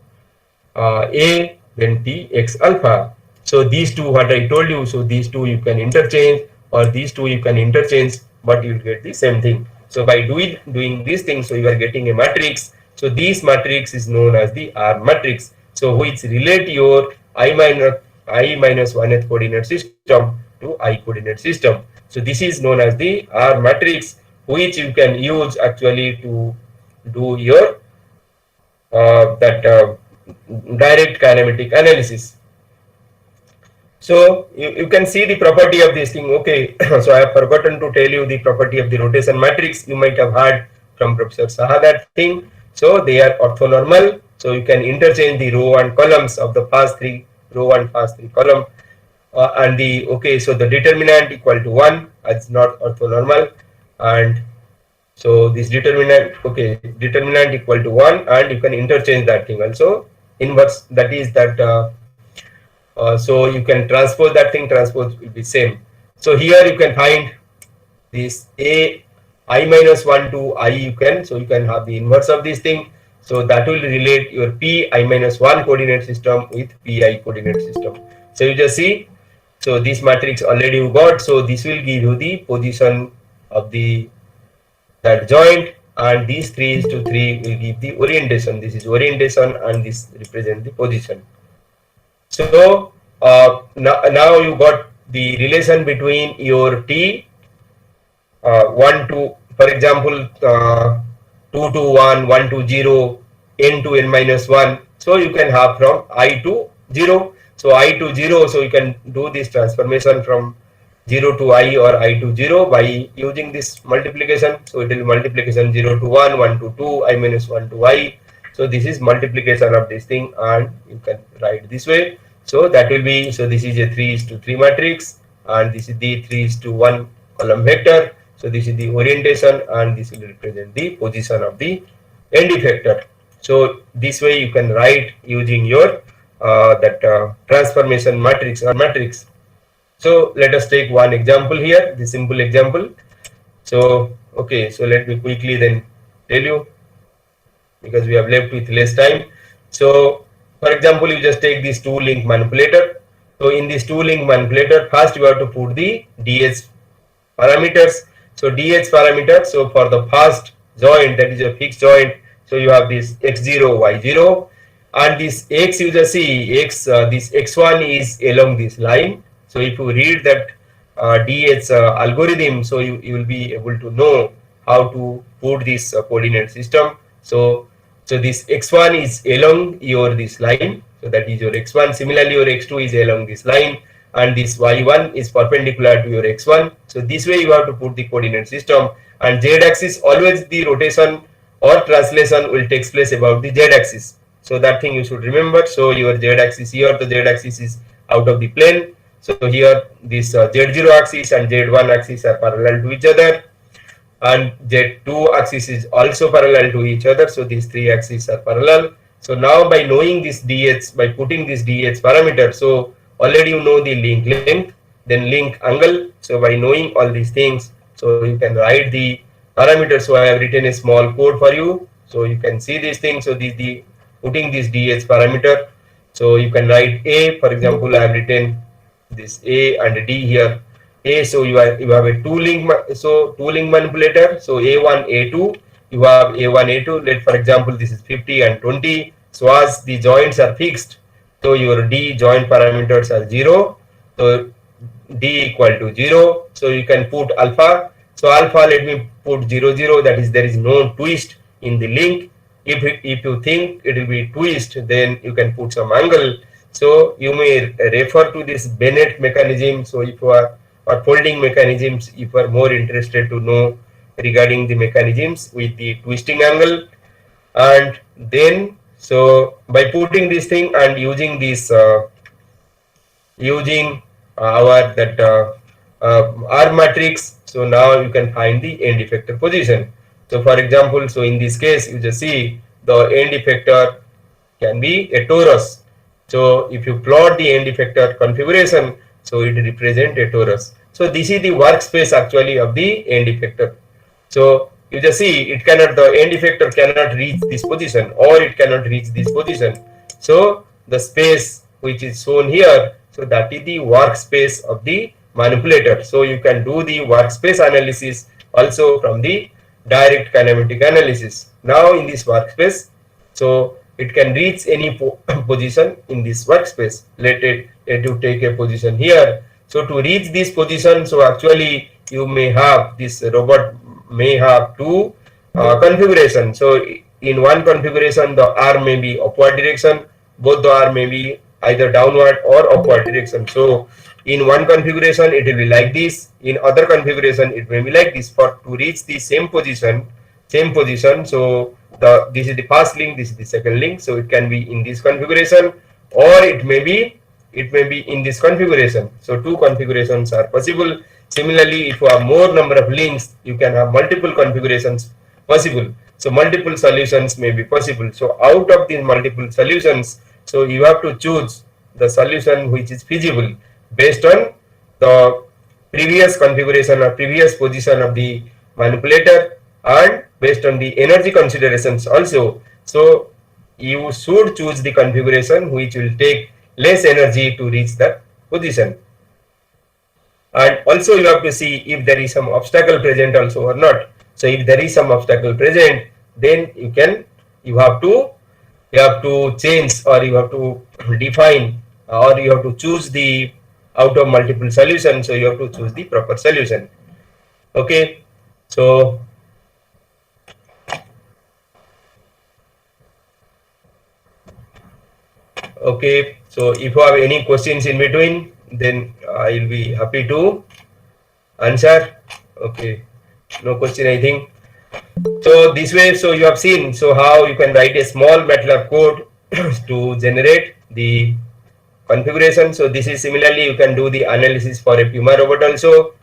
a, then t x alpha. So these two, what I told you, so these two you can interchange, or these two you can interchange, but you will get the same thing. So by doing this thing, so you are getting a matrix. So this matrix is known as the R matrix. So which relate your I minus 1th coordinate system to I coordinate system. So this is known as the R matrix, which you can use actually to do your direct kinematic analysis. So you can see the property of this thing. Okay, so I have forgotten to tell you the property of the rotation matrix. You might have heard from Professor Saha that thing. So they are orthonormal. So you can interchange the row and columns of the first three row and first three column, and the so the determinant equal to 1 as not orthonormal, and so this determinant equal to 1, and you can interchange that thing also. Inverse, that is that so you can transpose that thing, transpose will be same. So here you can find this a I minus 1 to I, you can have the inverse of this thing. So that will relate your p I minus 1 coordinate system with pi coordinate system. So you just see, so this matrix already you got, so this will give you the position of that joint, and these 3:3 will give the orientation. This is orientation and this represent the position. So now you got the relation between your t 1 to, for example, 2 to 1, 1 to 0, n to n minus 1. So you can have from I to 0. So I to 0, so you can do this transformation from 0 to I or I to 0 by using this multiplication. So it will be multiplication 0 to 1, 1 to 2, I minus 1 to I. So this is multiplication of this thing, and you can write this way. So that will be, so this is a 3:3 matrix, and this is the 3:1 column vector. So this is the orientation, and this will represent the position of the end effector. So this way you can write using your transformation matrix or matrix. So let us take one example here, the simple example. So okay, so let me quickly then tell you, because we have left with less time. So for example, you just take this two link manipulator. So in this two link manipulator, first you have to put the DH parameters. So DH parameter, so for the first joint, that is a fixed joint, so you have this x0, y0, and this x, you just see x, this x1 is along this line. So if you read that DH algorithm, so you will be able to know how to put this coordinate system. So this x1 is along your this line, so that is your x1. Similarly, your x2 is along this line, and this y1 is perpendicular to your x1. So this way you have to put the coordinate system, and z-axis, always the rotation or translation will take place about the z-axis. So that thing you should remember. So your z-axis here, the z-axis is out of the plane. So here this z0 axis and z1 axis are parallel to each other, and z2 axis is also parallel to each other. So these three axes are parallel. So now by knowing this dh, by putting this dh parameter, so already you know the link length, then link angle. So by knowing all these things, so you can write the parameters. So I have written a small code for you, so you can see these things. So the putting this dh parameter, so you can write a, for example, I have written this a and d here. A, so you have a two link manipulator. So a1, a2, you have a1, a2. Let for example this is 50 and 20. So as the joints are fixed, so your d joint parameters are 0. So d equal to 0. So you can put alpha. So alpha, let me put 0, 0. That is, there is no twist in the link. If you think it will be twist, then you can put some angle. So you may refer to this Bennett mechanism. So if you are, or folding mechanisms, if you are more interested to know regarding the mechanisms with the twisting angle. And then so by putting this thing and using this our that R matrix, so now you can find the end effector position. So for example, so in this case you just see the end effector can be a torus. So if you plot the end effector configuration, so it represents a torus. So this is the workspace actually of the end effector. So you just see it cannot, the end effector cannot reach this position, or it cannot reach this position. So the space which is shown here, so that is the workspace of the manipulator. So you can do the workspace analysis also from the direct kinematic analysis. Now in this workspace, so it can reach any position in this workspace. Let you take a position here. So to reach this position, so actually you may have, this robot may have two configuration. So in one configuration, the arm may be upward direction, both the arm may be either downward or upward direction. So in one configuration it will be like this, in other configuration it may be like this. For to reach the same position, so this is the first link, this is the second link. So it can be in this configuration, or it may be in this configuration. So two configurations are possible. Similarly, if you have more number of links, you can have multiple configurations possible. So multiple solutions may be possible. So out of these multiple solutions, so you have to choose the solution which is feasible based on the previous configuration or previous position of the manipulator, and based on the energy considerations also. So you should choose the configuration which will take less energy to reach that position. And also you have to see if there is some obstacle present also or not. So if there is some obstacle present, then you have to change, or you have to define, or you have to choose the out of multiple solutions. So you have to choose the proper solution. Okay, so okay, so if you have any questions in between, then I will be happy to answer. Okay, no question I think. So this way, so you have seen so how you can write a small MATLAB code to generate the configuration. So this is similarly you can do the analysis for a Puma robot also.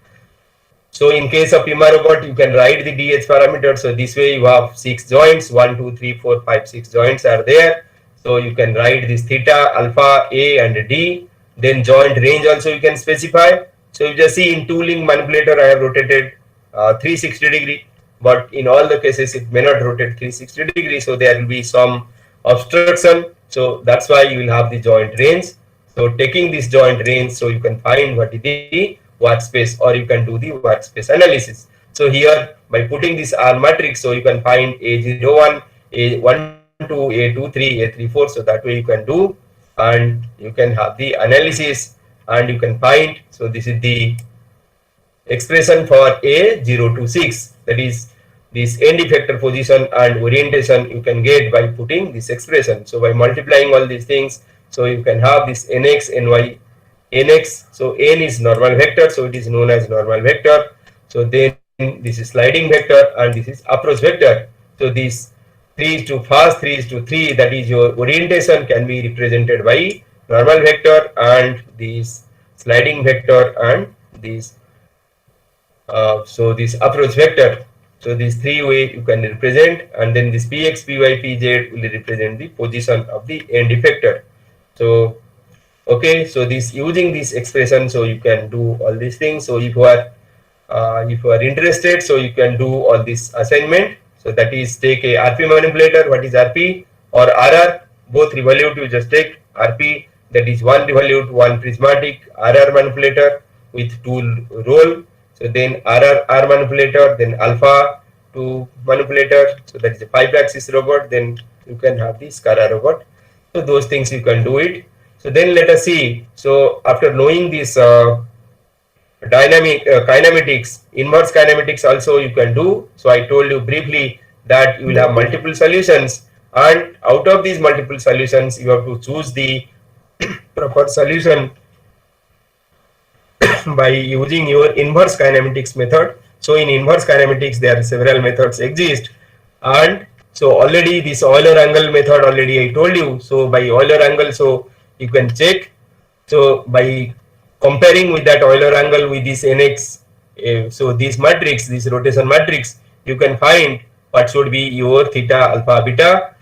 So in case of Puma robot, you can write the DH parameter. So this way you have 6 joints, 1, 2, 3, 4, 5, 6 joints are there. So you can write this theta, alpha, A and D. Then joint range also you can specify. So you just see in tooling manipulator, I have rotated 360 degree, but in all the cases it may not rotate 360 degree. So there will be some obstruction. So that's why you will have the joint range. So taking this joint range, so you can find what is the workspace, or you can do the workspace analysis. So here by putting this R matrix, so you can find A01, A12, A23, A34. So that way you can do, and you can have the analysis, and you can find. So this is the expression for A026, that is this end effector position and orientation you can get by putting this expression. So by multiplying all these things, so you can have this nx, ny, nx. So n is normal vector, so it is known as normal vector. So then this is sliding vector and this is approach vector. So this 3:1, 3:3, that is your orientation, can be represented by normal vector, and this sliding vector and this so this approach vector. So these 3 way you can represent, and then this px, py, pz will represent the position of the end effector. So okay, so this using this expression, so you can do all these things. So if you are interested, so you can do all this assignment. So that is, take a RP manipulator. What is RP or RR? Both revolute, you just take RP, that is 1 revolute, 1 prismatic, RR manipulator with 2 roll. So then R manipulator, then alpha 2 manipulator. So that is a 5-axis robot. Then you can have the SCARA robot. So those things you can do it. So then let us see. So after knowing this dynamic kinematics, inverse kinematics also you can do. So I told you briefly that you will have multiple solutions, and out of these multiple solutions you have to choose the proper solution by using your inverse kinematics method. So in inverse kinematics there are several methods exist, and so already this Euler angle method already I told you. So by Euler angle, so you can check. So by comparing with that Euler angle with this nx, so this matrix, this rotation matrix, you can find what should be your theta, alpha, beta,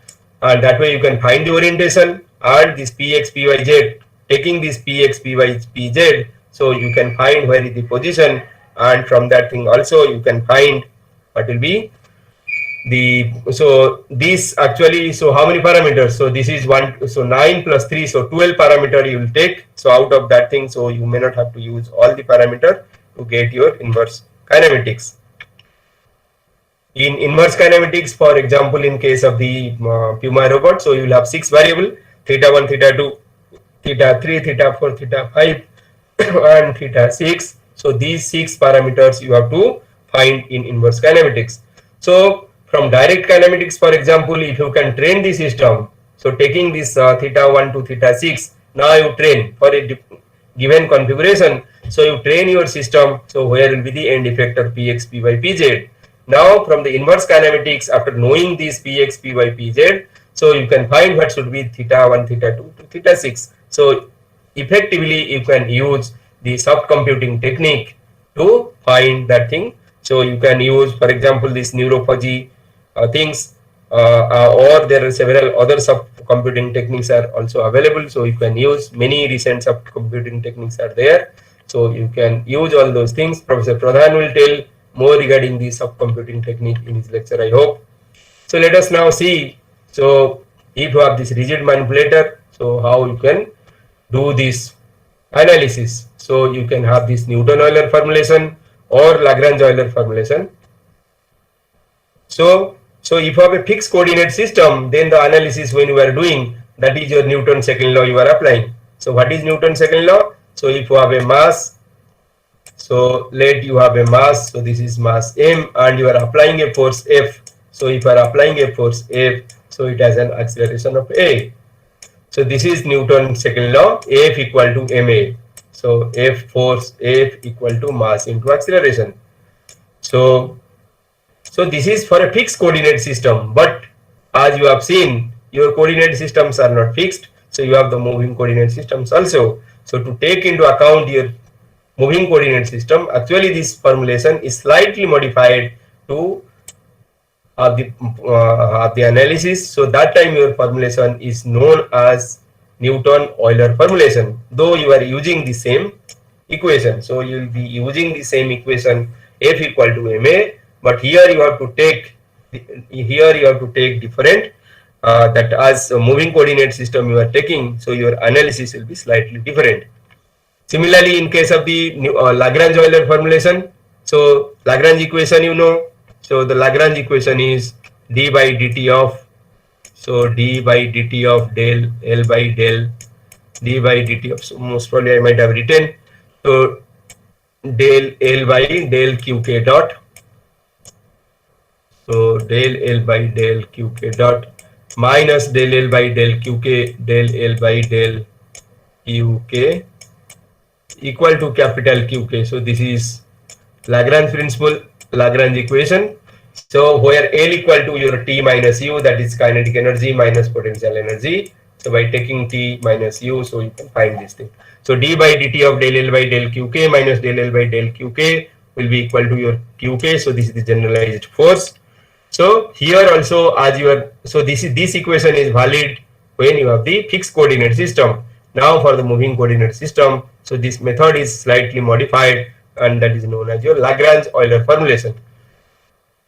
and that way you can find the orientation. And this px, pyz, taking this px, py, pz, so you can find where is the position, and from that thing also you can find what will be the, so this actually, so how many parameters? So this is 1, so 9 plus 3, so 12 parameter you will take. So out of that thing, so you may not have to use all the parameter to get your inverse kinematics. In inverse kinematics, for example, in case of the Puma robot, so you will have 6 variable, theta 1, theta 2, theta 3, theta 4, theta 5, and theta 6. So these 6 parameters you have to find in inverse kinematics. So from direct kinematics, for example, if you can train the system, so taking this theta 1 to theta 6, now you train for a given configuration. So you train your system, so where will be the end effector px, py, pz. Now from the inverse kinematics, after knowing these px, py, pz, so you can find what should be theta 1, theta 2 to theta 6. So effectively you can use the soft computing technique to find that thing. So you can use, for example, this neurophagy things, or there are several other soft computing techniques are also available. So you can use many recent soft computing techniques are there. So you can use all those things. Professor Pradhan will tell more regarding the soft computing technique in his lecture, I hope. So let us now see. So if you have this rigid manipulator, so how you can do this analysis. So you can have this Newton-Euler formulation or Lagrange-Euler formulation. So if you have a fixed coordinate system, then the analysis when you are doing, that is your Newton's second law you are applying. So what is Newton's second law? So if you have a mass, so let you have a mass, so this is mass m, and you are applying a force F. So if you are applying a force F, so it has an acceleration of A. So this is Newton's second law, F equal to ma. So F force F equal to mass into acceleration. So this is for a fixed coordinate system, but as you have seen, your coordinate systems are not fixed. So you have the moving coordinate systems also. So to take into account your moving coordinate system, actually this formulation is slightly modified to of the analysis. So that time your formulation is known as Newton-Euler formulation, though you are using the same equation. So you will be using the same equation F equal to ma, but here you have to take different, that as a moving coordinate system you are taking, so your analysis will be slightly different. Similarly, in case of the Lagrange Euler formulation, so Lagrange equation, so the Lagrange equation is d by dt of, so d by dt of del L by del d by dt of, so most probably I might have written, so del L by del qk dot, so del L by del qk dot minus del L by del qk del L by del qk equal to capital QK. So this is Lagrange principle, Lagrange equation. So where L equal to your T minus U, that is kinetic energy minus potential energy. So by taking T minus U, so you can find this thing. So d by dt of del L by del QK minus del L by del QK will be equal to your QK. So this is the generalized force. So here also, as you are, so this equation is valid when you have the fixed coordinate system. Now for the moving coordinate system, so this method is slightly modified, and that is known as your Lagrange Euler formulation.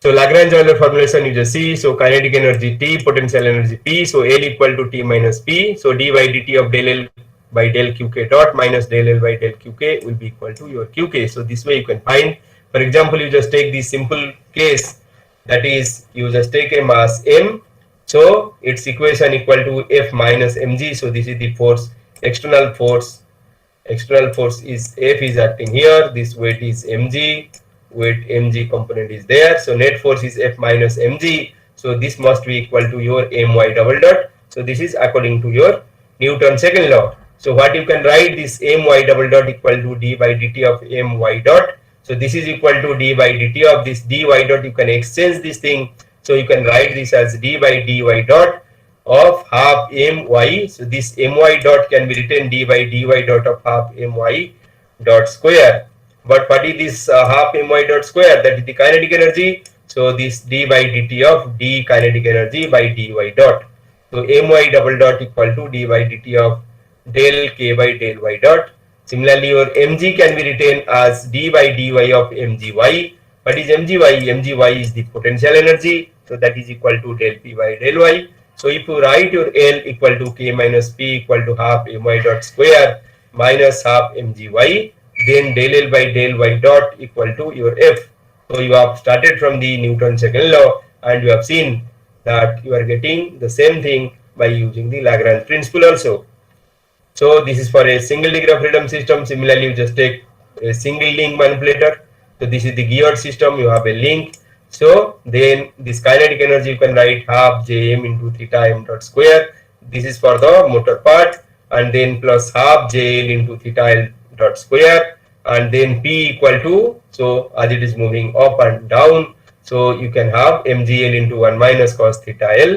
So Lagrange Euler formulation you just see, so kinetic energy T, potential energy P, so L equal to T minus P, so d by dt of del L by del QK dot minus del L by del QK will be equal to your QK. So this way you can find, for example, you just take this simple case, that is you just take a mass M, so its equation equal to F minus mg. So this is the force, external force is F is acting here, this weight is mg, weight mg component is there, so net force is F minus mg, so this must be equal to your my double dot. So this is according to your Newton's second law. So what you can write, this my double dot equal to d by dt of my dot. So this is equal to d by dt of this dy dot. You can exchange this thing, so you can write this as d by dy dot of half my. So this my dot can be written d by dy dot of half my dot square. But what is this half my dot square? That is the kinetic energy. So this d by dt of d kinetic energy by dy dot. So my double dot equal to d by dt of del k by del y dot. Similarly, your mg can be written as d by dy of mgy. What is mgy? Mgy is the potential energy. So that is equal to del p by del y. So if you write your L equal to k minus p equal to half my dot square minus half mgy, then del L by del y dot equal to your F. So you have started from the Newton's second law, and you have seen that you are getting the same thing by using the Lagrange principle also. So this is for a single degree of freedom system. Similarly, you just take a single link manipulator. So this is the geared system. You have a link. So then this kinetic energy you can write half Jm into theta m dot square. This is for the motor part, and then plus half Jl into theta l dot square, and then P equal to, so as it is moving up and down, so you can have mgl into 1 minus cos theta l,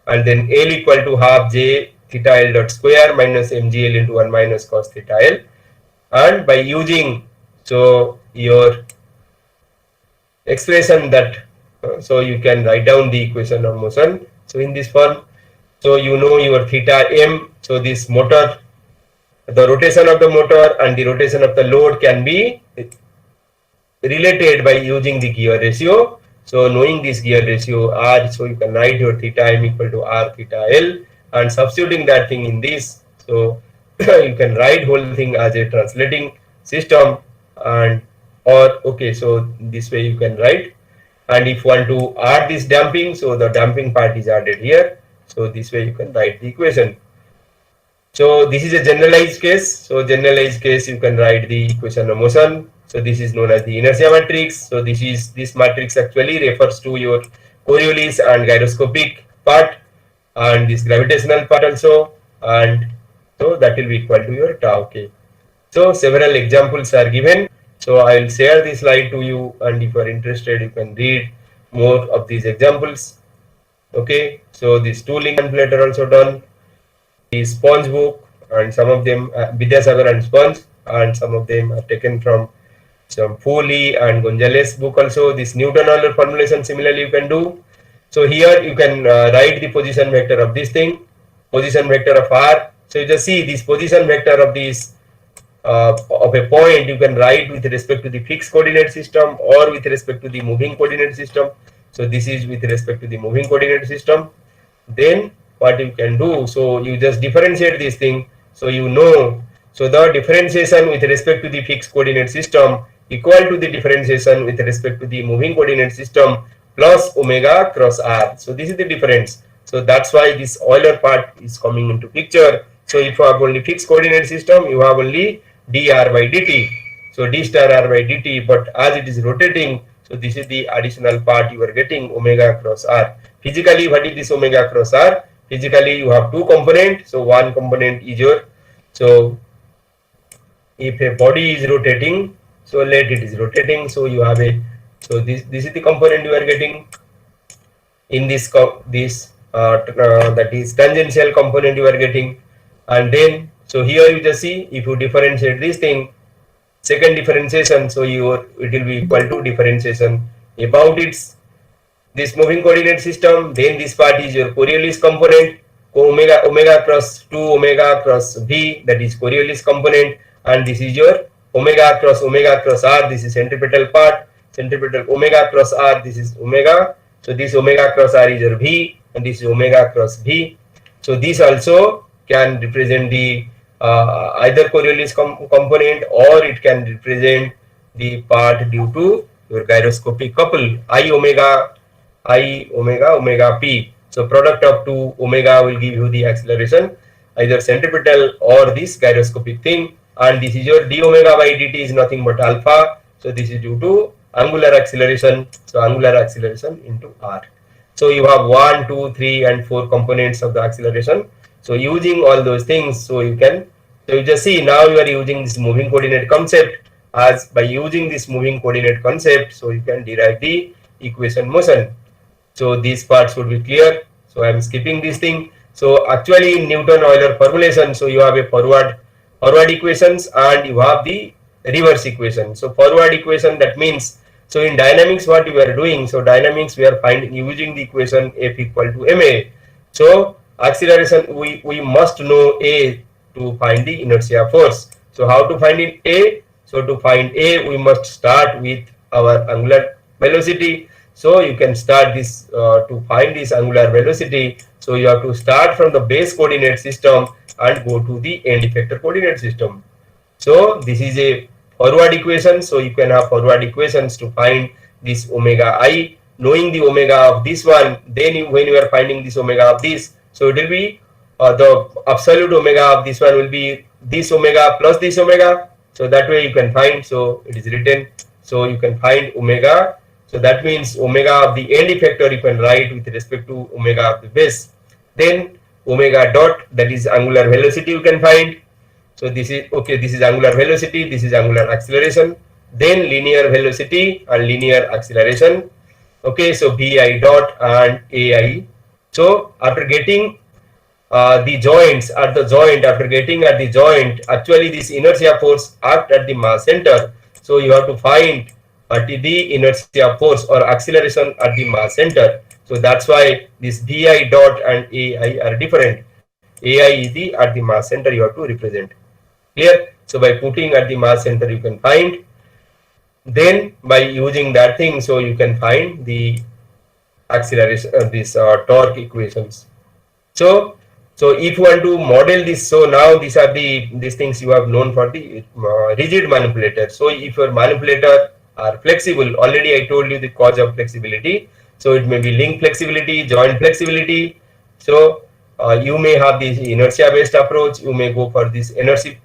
and then L equal to half J theta l dot square minus mgl into 1 minus cos theta l. And by using so your expression that, so you can write down the equation of motion. So in this form, so you know your theta m, so this motor, the rotation of the motor and the rotation of the load can be related by using the gear ratio. So knowing this gear ratio R, so you can write your theta m equal to R theta L, and substituting that thing in this, so you can write whole thing as a translating system, and or okay, so this way you can write. And if you want to add this damping, so the damping part is added here, so this way you can write the equation. So this is a generalized case. So generalized case you can write the equation of motion. So this is known as the inertia matrix. So this matrix actually refers to your Coriolis and gyroscopic part, and this gravitational part also, and so that will be equal to your tau k. So several examples are given. So I will share this slide to you, and if you are interested, you can read more of these examples. Okay, so this two link manipulator also done. the Sponge book, and some of them Vidyasagar and Sponge, and some of them are taken from some Foley and Gonzalez book also. This Newton Euler formulation similarly you can do. So here you can write the position vector of this thing, position vector of R. So you just see this position vector of this of a point you can write with respect to the fixed coordinate system or with respect to the moving coordinate system. So this is with respect to the moving coordinate system. Then what you can do, so you just differentiate this thing, so you know, so the differentiation with respect to the fixed coordinate system equal to the differentiation with respect to the moving coordinate system plus omega cross r. So this is the difference. So that's why this Euler part is coming into picture. So if you have only fixed coordinate system, you have only dr by dt. So d star r by dt, but as it is rotating, so this is the additional part you are getting, omega cross r. Physically, what is this omega cross r? Physically, you have two components. So one component is your, so if a body is rotating, so let it is rotating. So you have a, so this is the component you are getting. In this that is tangential component you are getting, and then so here you just see if you differentiate this thing, second differentiation, so it will be equal to differentiation about its this moving coordinate system. Then this part is your Coriolis component, omega cross 2 omega cross v, that is Coriolis component, and this is your omega cross r, this is centripetal part, centripetal omega cross r, this is omega. So this omega cross r is your v, and this is omega cross v. So this also can represent the either Coriolis component, or it can represent the part due to your gyroscopic couple I omega omega p. So product of 2 omega will give you the acceleration, either centripetal or this gyroscopic thing, and this is your d omega by dt is nothing but alpha. So this is due to angular acceleration. So angular acceleration into r. So you have 1, 2, 3, and 4 components of the acceleration. So using all those things, so you can, so you just see now you are using this moving coordinate concept. As by using this moving coordinate concept, so you can derive the equation motion. So these parts would be clear. So I am skipping this thing. So actually in Newton Euler formulation, so you have a forward equations and you have the reverse equation. So forward equation, that means, so in dynamics what we are doing, so dynamics we are finding using the equation F equal to ma. So acceleration, we must know A to find the inertia force. So how to find it A? So to find A, we must start with our angular velocity. So you can start this to find this angular velocity. So you have to start from the base coordinate system and go to the end effector coordinate system. So this is a forward equation. So you can have forward equations to find this omega I. Knowing the omega of this one, then when you are finding this omega of this, so it will be the absolute omega of this one will be this omega plus this omega. So that way you can find, so it is written, so you can find omega. So that means omega of the end effector you can write with respect to omega of the base. Then omega dot, that is angular velocity you can find. So this is, okay, this is angular velocity, this is angular acceleration, then linear velocity and linear acceleration. Okay, so vi dot and ai. So after getting the joints at the joint, after getting at the joint, actually this inertia force act at the mass center. So you have to find the inertia force or acceleration at the mass center. So that's why this vi dot and ai are different. Ai is the at the mass center you have to represent. Clear? So by putting at the mass center you can find. Then by using that thing, so you can find the acceleration, this torque equations. So if you want to model this, so now these are these things you have known for the rigid manipulator. So if your manipulator are flexible, already I told you the cause of flexibility. So it may be link flexibility, joint flexibility. So you may have this inertia based approach, you may go for this energy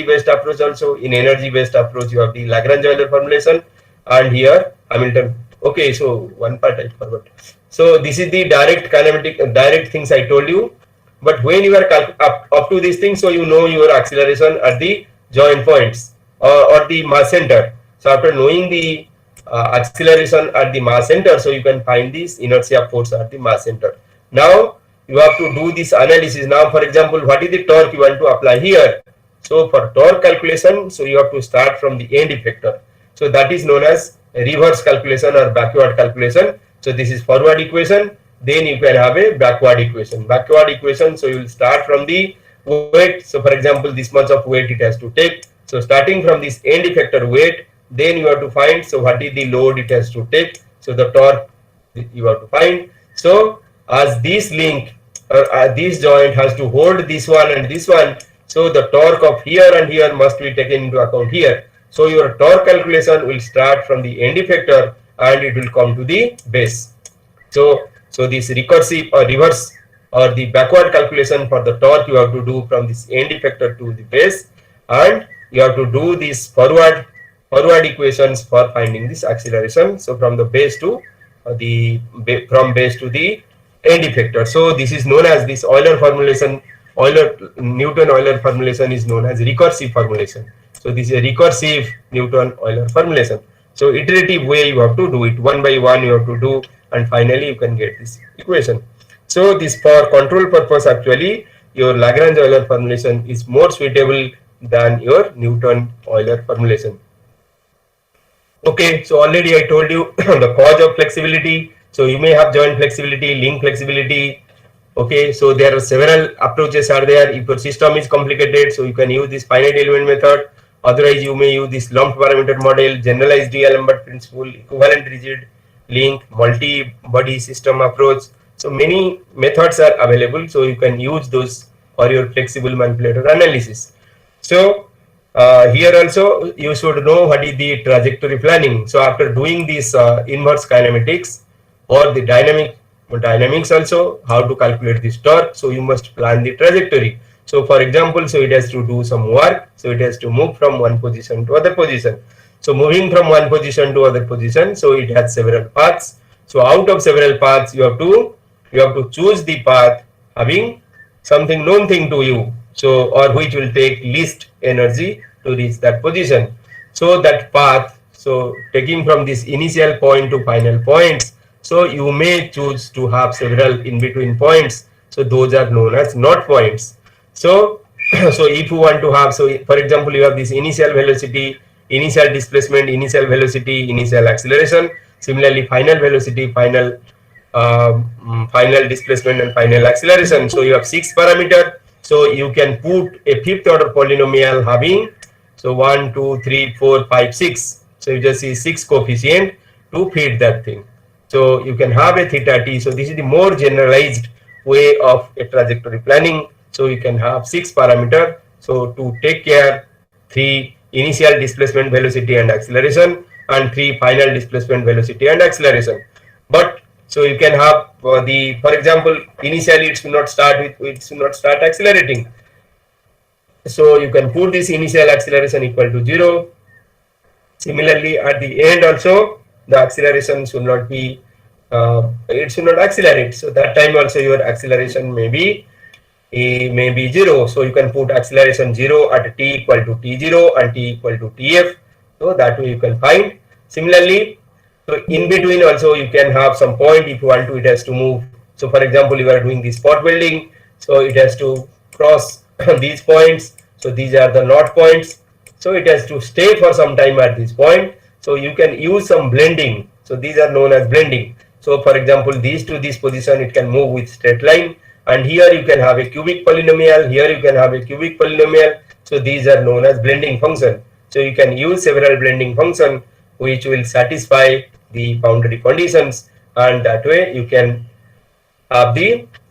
based approach also. In energy based approach you have the Lagrange Euler formulation, and here Hamilton. Okay, so one part I forgot. So this is the direct kinematic, direct things I told you. But when you are up to these things, so you know your acceleration at the joint points or the mass center. So after knowing the acceleration at the mass center, so you can find this inertia force at the mass center. Now you have to do this analysis. Now, for example, what is the torque you want to apply here? So for torque calculation, so you have to start from the end effector. So that is known as reverse calculation or backward calculation. So this is forward equation. Then you can have a backward equation. Backward equation, so you will start from the weight. So for example, this much of weight it has to take. So starting from this end effector weight, then you have to find, so what is the load it has to take. So the torque you have to find. So as this link or this joint has to hold this one and this one, so the torque of here and here must be taken into account here. So your torque calculation will start from the end effector and it will come to the base. So this recursive or reverse or the backward calculation for the torque you have to do from this end effector to the base, and you have to do these forward equations for finding this acceleration. So from the base to from base to the end effector. So this is known as this Euler formulation. Newton-Euler formulation is known as recursive formulation. So this is a recursive Newton-Euler formulation. So iterative way you have to do it, one by one you have to do, and finally you can get this equation. So this for control purpose, actually your Lagrange-Euler formulation is more suitable than your Newton-Euler formulation. Okay, so already I told you the cause of flexibility. So you may have joint flexibility, link flexibility. Okay, so there are several approaches are there. If your system is complicated, so you can use this finite element method. Otherwise, you may use this lumped parameter model, generalized D'Alembert principle, equivalent rigid link, multi-body system approach. So many methods are available. So you can use those for your flexible manipulator analysis. So here also you should know what is the trajectory planning. So after doing this inverse kinematics or the dynamics also, how to calculate this torque, so you must plan the trajectory. So for example, so it has to do some work, so it has to move from one position to other position. So moving from one position to other position, so it has several paths. So out of several paths, you have to choose the path having something known thing to you, so or which will take least energy to reach that position. So that path, so taking from this initial point to final points, so you may choose to have several in between points. So those are known as knot points. So if you want to have, so for example, you have this initial velocity, initial displacement, initial velocity, initial acceleration. Similarly, final velocity, final displacement, and final acceleration. So you have 6 parameter. So you can put a fifth order polynomial having, so 1, 2, 3, 4, 5, 6. So you just see 6 coefficient to fit that thing. So you can have a theta t. So this is the more generalized way of a trajectory planning. So you can have 6 parameter. So to take care 3 initial displacement, velocity and acceleration, and 3 final displacement, velocity and acceleration. But so you can have for example, initially it should not start accelerating. So you can put this initial acceleration equal to 0. Similarly, at the end also, the acceleration should not be, it should not accelerate. So that time also your acceleration may be 0. So you can put acceleration 0 at t equal to t0 and t equal to tf. So that way you can find. Similarly, so in between also you can have some point if you want to, it has to move. So for example, you are doing this spot welding, so it has to cross these points. So these are the knot points. So it has to stay for some time at this point. So you can use some blending. So these are known as blending. So for example, these to this position, it can move with straight line. And here you can have a cubic polynomial. Here you can have a cubic polynomial. So these are known as blending function. So you can use several blending function which will satisfy the boundary conditions, and that way you can have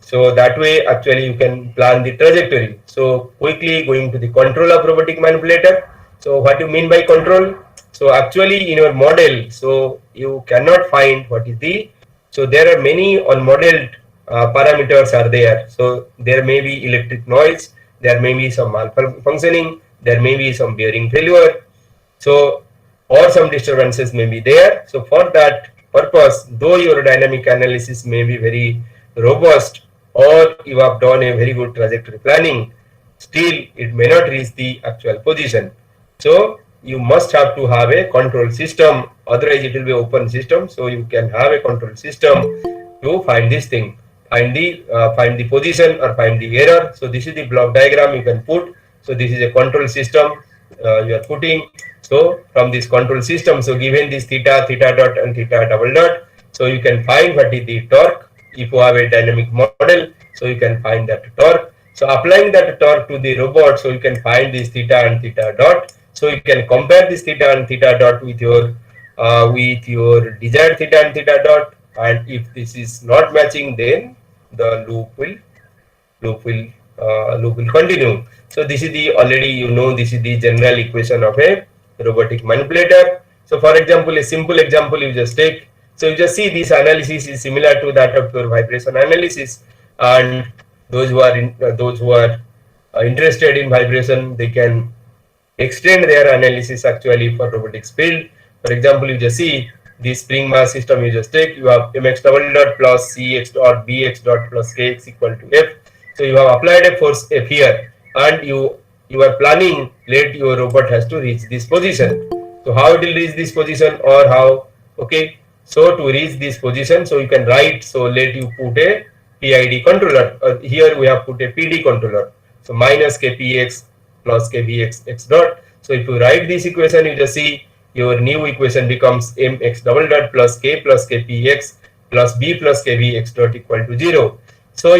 so that way actually you can plan the trajectory. So quickly going to the control of robotic manipulator. So what do you mean by control? So actually in your model, so you cannot find what is so there are many unmodeled parameters are there. So there may be electric noise, there may be some malfunctioning, there may be some bearing failure. So or some disturbances may be there. So for that purpose, though your dynamic analysis may be very robust or you have done a very good trajectory planning, still it may not reach the actual position. So you must have to have a control system, otherwise it will be open system. So you can have a control system to find this thing. find the position or find the error. So this is the block diagram you can put. So this is a control system you are putting. So from this control system, so given this theta, theta dot and theta double dot, so you can find what is the torque. If you have a dynamic model, so you can find that torque. So applying that torque to the robot, so you can find this theta and theta dot. So you can compare this theta and theta dot with your desired theta and theta dot. And if this is not matching, then the loop will continue. So this is the already this is the general equation of a robotic manipulator. So for example, a simple example you just take. So you just see this analysis is similar to that of your vibration analysis, and those who are interested in vibration, they can extend their analysis actually for robotics field. For example, you just see this spring mass system you just take, you have mx double dot plus cx dot bx dot plus kx equal to f. So you have applied a force f here, and you are planning let your robot has to reach this position. So how it will reach this position, or how? Okay, so to reach this position, so you can write, so let you put a PID controller. Here we have put a PD controller. So minus kpx plus kvx x dot. So if you write this equation, you just see your new equation becomes mx double dot plus k plus kpx plus b plus kv x dot equal to 0. So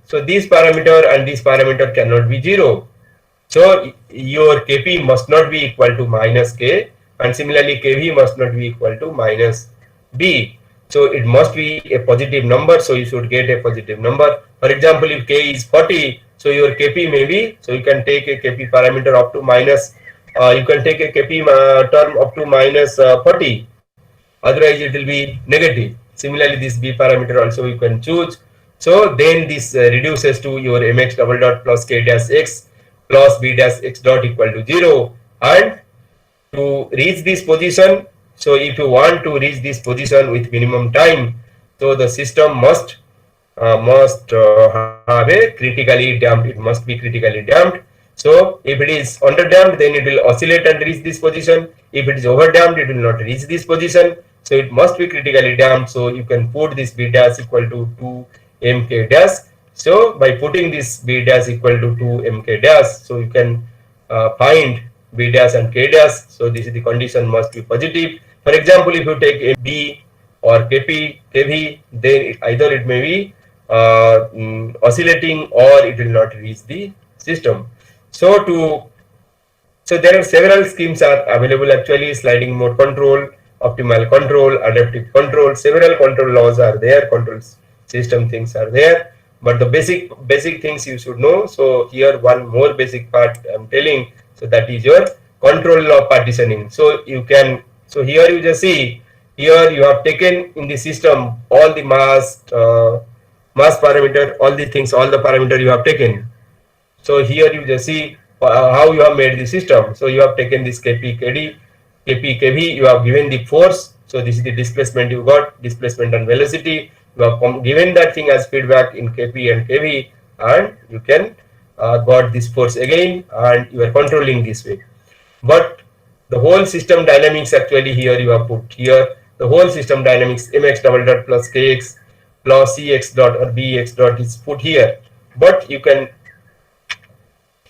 so this parameter and this parameter cannot be 0. So your kp must not be equal to minus k, and similarly kv must not be equal to minus b. So it must be a positive number, so you should get a positive number. For example, if k is 40, so your kp may be, so you can take a kp parameter up to minus, you can take a kp term up to minus 40, otherwise it will be negative. Similarly, this b parameter also you can choose. So then this reduces to your mx double dot plus k dash x plus b dash x dot equal to 0. And to reach this position, so if you want to reach this position with minimum time, so the system must have a critically damped. It must be critically damped. So if it is under damped, then it will oscillate and reach this position. If it is over damped, it will not reach this position. So it must be critically damped. So you can put this b dash equal to 2 mk dash. So by putting this b dash equal to 2 mk dash, so you can find b dash and k dash. So this is the condition must be positive. For example, if you take a b or kp, kv, then either it may be oscillating or it will not reach the system. So there are several schemes are available actually: sliding mode control, optimal control, adaptive control. Several control laws are there, control system things are there. But the basic things you should know. So here one more basic part I'm telling. So that is your control law partitioning. So you can. So here you just see, here you have taken in the system all the mass parameter, all the things, all the parameter you have taken. So here you just see how you have made the system. So you have taken this kp, kd, kp, kv, you have given the force. So this is the displacement you got, displacement and velocity. You have given that thing as feedback in kp and kv, and you can got this force again, and you are controlling this way. But the whole system dynamics actually here you have put here, the whole system dynamics mx double dot plus kx plus cx dot or bx dot is put here. But you can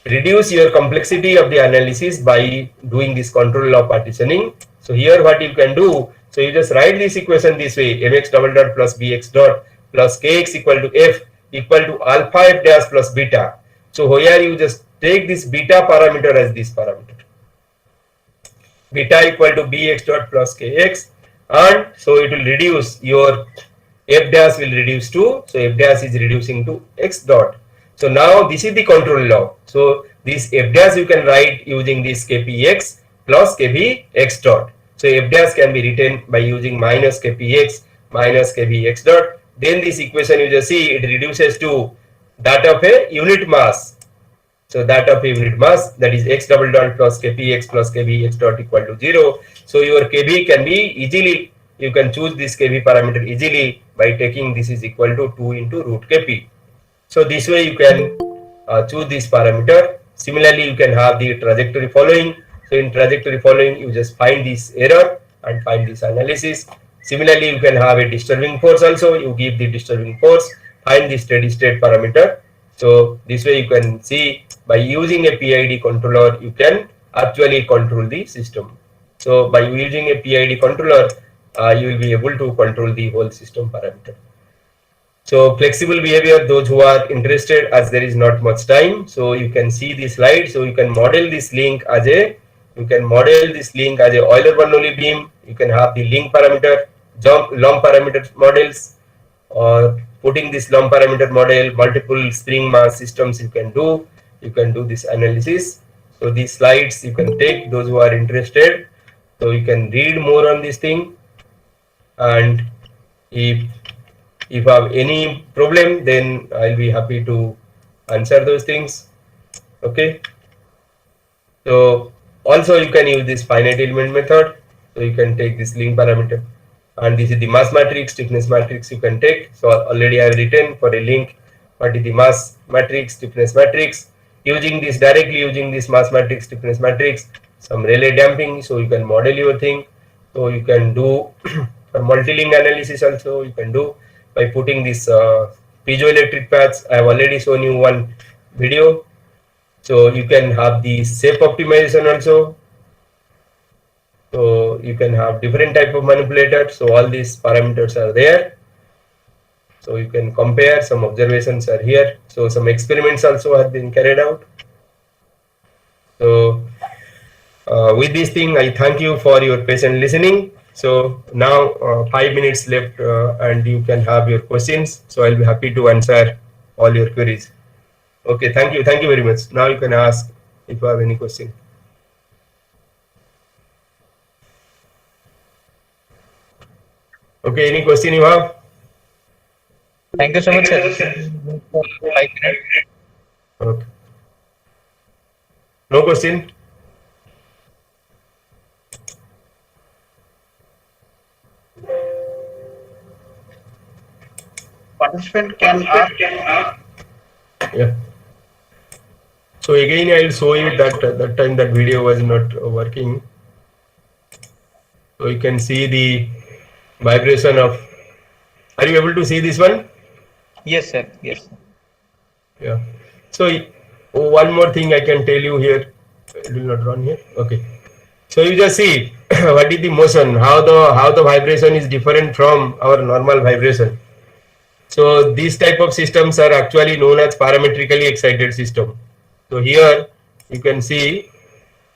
reduce your complexity of the analysis by doing this control law partitioning. So here what you can do, so you just write this equation this way: mx double dot plus bx dot plus kx equal to f equal to alpha f dash plus beta. So here you just take this beta parameter as this parameter, beta equal to bx dot plus kx, and so it will reduce your f dash will reduce to, so f dash is reducing to x dot. So now this is the control law. So this f dash you can write using this kpx plus kv x dot. So f dash can be written by using minus kpx minus kv x dot. Then this equation you just see it reduces to that of a unit mass. So that of a unit mass, that is x double dot plus kpx plus kv x dot equal to 0. So your kv can be easily, you can choose this kv parameter easily by taking this is equal to 2 into root kp. So this way you can choose this parameter. Similarly, you can have the trajectory following. So in trajectory following, you just find this error and find this analysis. Similarly, you can have a disturbing force also. You give the disturbing force find the steady state parameter. So this way you can see by using a PID controller you can actually control the system. So by using a PID controller you will be able to control the whole system parameter. So flexible behavior, those who are interested, as there is not much time, so you can see the slide. So you can model this link as a Euler-Bernoulli beam. You can have the link parameter, lump parameter models, or putting this lump parameter model, multiple spring mass systems you can do. You can do this analysis. So these slides you can take, those who are interested. So you can read more on this thing, and if I have any problem, then I'll be happy to answer those things. Okay. So also you can use this finite element method. So you can take this link parameter, and this is the mass matrix, stiffness matrix you can take. So already I have written for a link what is the mass matrix, stiffness matrix. Using this mass matrix, stiffness matrix, some Rayleigh damping, so you can model your thing. So you can do for multi-link analysis also you can do by putting this piezoelectric paths. I have already shown you one video. So you can have the shape optimization also. So you can have different type of manipulators. So all these parameters are there. So you can compare, some observations are here. So some experiments also have been carried out. So with this thing, I thank you for your patient listening. So now 5 minutes left and you can have your questions. So I'll be happy to answer all your queries. Okay, thank you very much. Now you can ask if you have any question. Okay, any question you have? Thank you so much, sir. 5 minutes. Okay. No question? Participant can ask. Yeah. So again, I will show you that time that video was not working. So you can see the vibration of. Are you able to see this one? Yes, sir. Yes. Yeah. So one more thing I can tell you here. It will not run here. Okay. So you just see what is the motion, how the vibration is different from our normal vibration. So these type of systems are actually known as parametrically excited system. So here you can see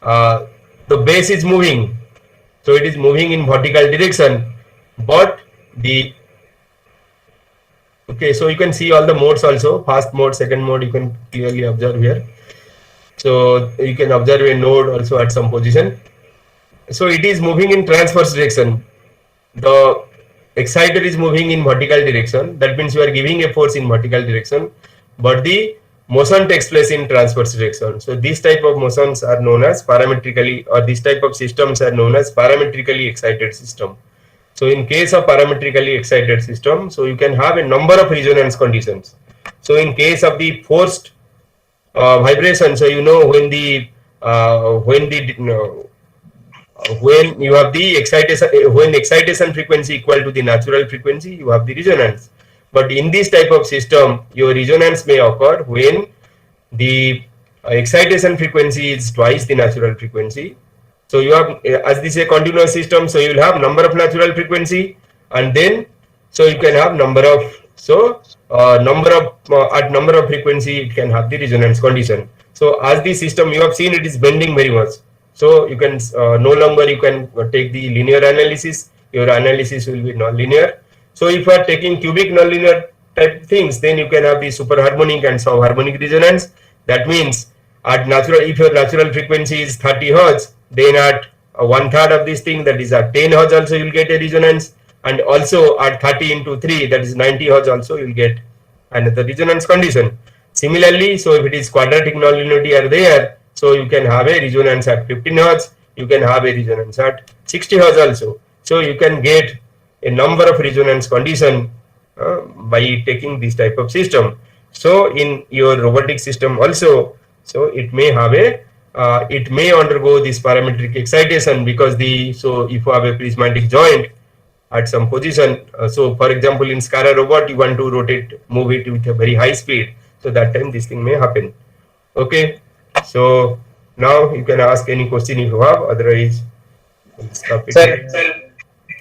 the base is moving. So it is moving in vertical direction, but okay, so you can see all the modes also, fast mode, second mode, you can clearly observe here. So you can observe a node also at some position. So it is moving in transverse direction. The exciter is moving in vertical direction. That means you are giving a force in vertical direction, but the motion takes place in transverse direction. So these type of motions are known as parametrically, or this type of systems are known as parametrically excited system. So in case of parametrically excited system, so you can have a number of resonance conditions. So in case of the forced vibration, so you know when you have the excitation, when excitation frequency equal to the natural frequency, you have the resonance. But in this type of system, your resonance may occur when the excitation frequency is twice the natural frequency. So you have, as this is a continuous system, so you will have number of natural frequency, and then so you can have number of at number of frequency it can have the resonance condition. So as the system you have seen, it is bending very much. So you can no longer you can take the linear analysis. Your analysis will be non-linear. So if you are taking cubic nonlinear type things, then you can have the superharmonic and subharmonic resonance. That means at natural, if your natural frequency is 30 hertz, then at 1/3 of this thing, that is at 10 hertz also you will get a resonance, and also at 30 into 3, that is 90 hertz also you will get another resonance condition. Similarly, so if it is quadratic nonlinearity are there, so you can have a resonance at 15 hertz, you can have a resonance at 60 hertz also. So you can get a number of resonance condition by taking this type of system. So in your robotic system also, so it may have a it may undergo this parametric excitation, because so if you have a prismatic joint, at some position. So for example, in SCARA robot, you want to move it with a very high speed. So that time this thing may happen. Okay. So now you can ask any question if you have. Otherwise, we'll stop it Sir, here.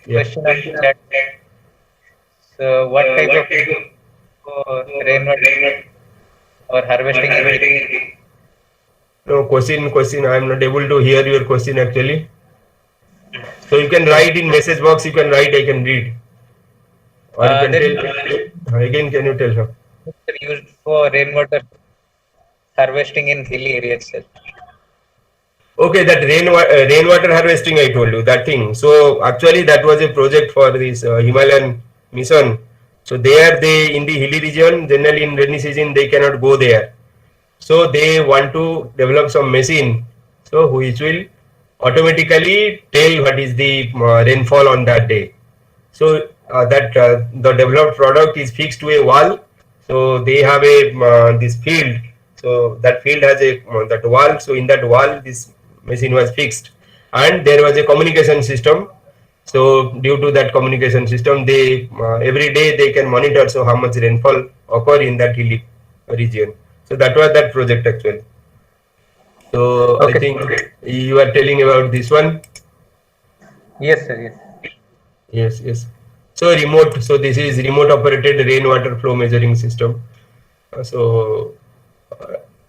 Yeah. question on the chat. So, what type of rainwater or harvesting in No question. I am not able to hear your question actually. So you can write in message box. You can write. I can read. Or you can there tell again. Can you tell her? is used for rainwater harvesting in hilly areas, sir. Okay, that rainwater harvesting I told you that thing. So actually that was a project for this Himalayan mission. So there they in the hilly region generally in rainy season they cannot go there. So they want to develop some machine so which will automatically tell what is the rainfall on that day. So that the developed product is fixed to a wall. So they have a this field. So that field has a that wall. So in that wall, this machine was fixed, and there was a communication system. So due to that communication system, they every day they can monitor so how much rainfall occur in that hilly region. So that was that project actually. So I Okay. think you are telling about this one. Yes, sir. Yes. Yes. So remote. So this is remote operated rainwater flow measuring system. So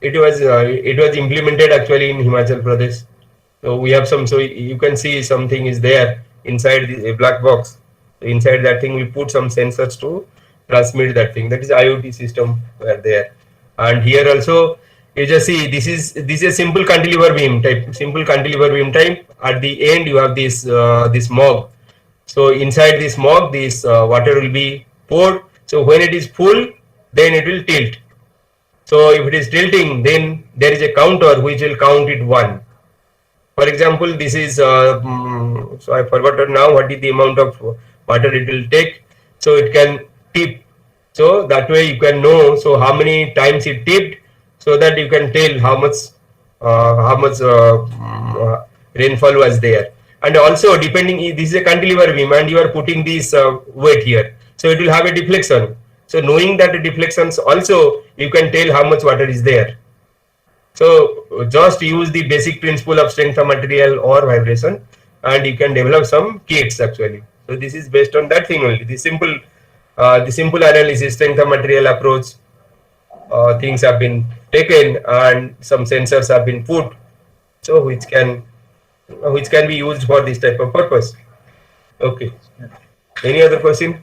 it was implemented actually in Himachal Pradesh. So we have some. So you can see something is there inside the black box. So inside that thing, we put some sensors to transmit that thing. That is IoT system were there. And here also, you just see this is a simple cantilever beam type. Simple cantilever beam type. At the end, you have this mog. So inside this mog, this water will be poured. So when it is full, then it will tilt. So if it is tilting, then there is a counter which will count it one. For example, this is so I forgot now what is the amount of water it will take. So it can tip. So that way you can know so how many times it tipped, so that you can tell how much rainfall was there. And also depending, this is a cantilever beam, and you are putting this weight here, so it will have a deflection. So knowing that the deflections also you can tell how much water is there. So just use the basic principle of strength of material or vibration, and you can develop some kits actually. So this is based on that thing only. The simple analysis, strength of material approach, things have been taken and some sensors have been put. So which can be used for this type of purpose. Okay. Any other question?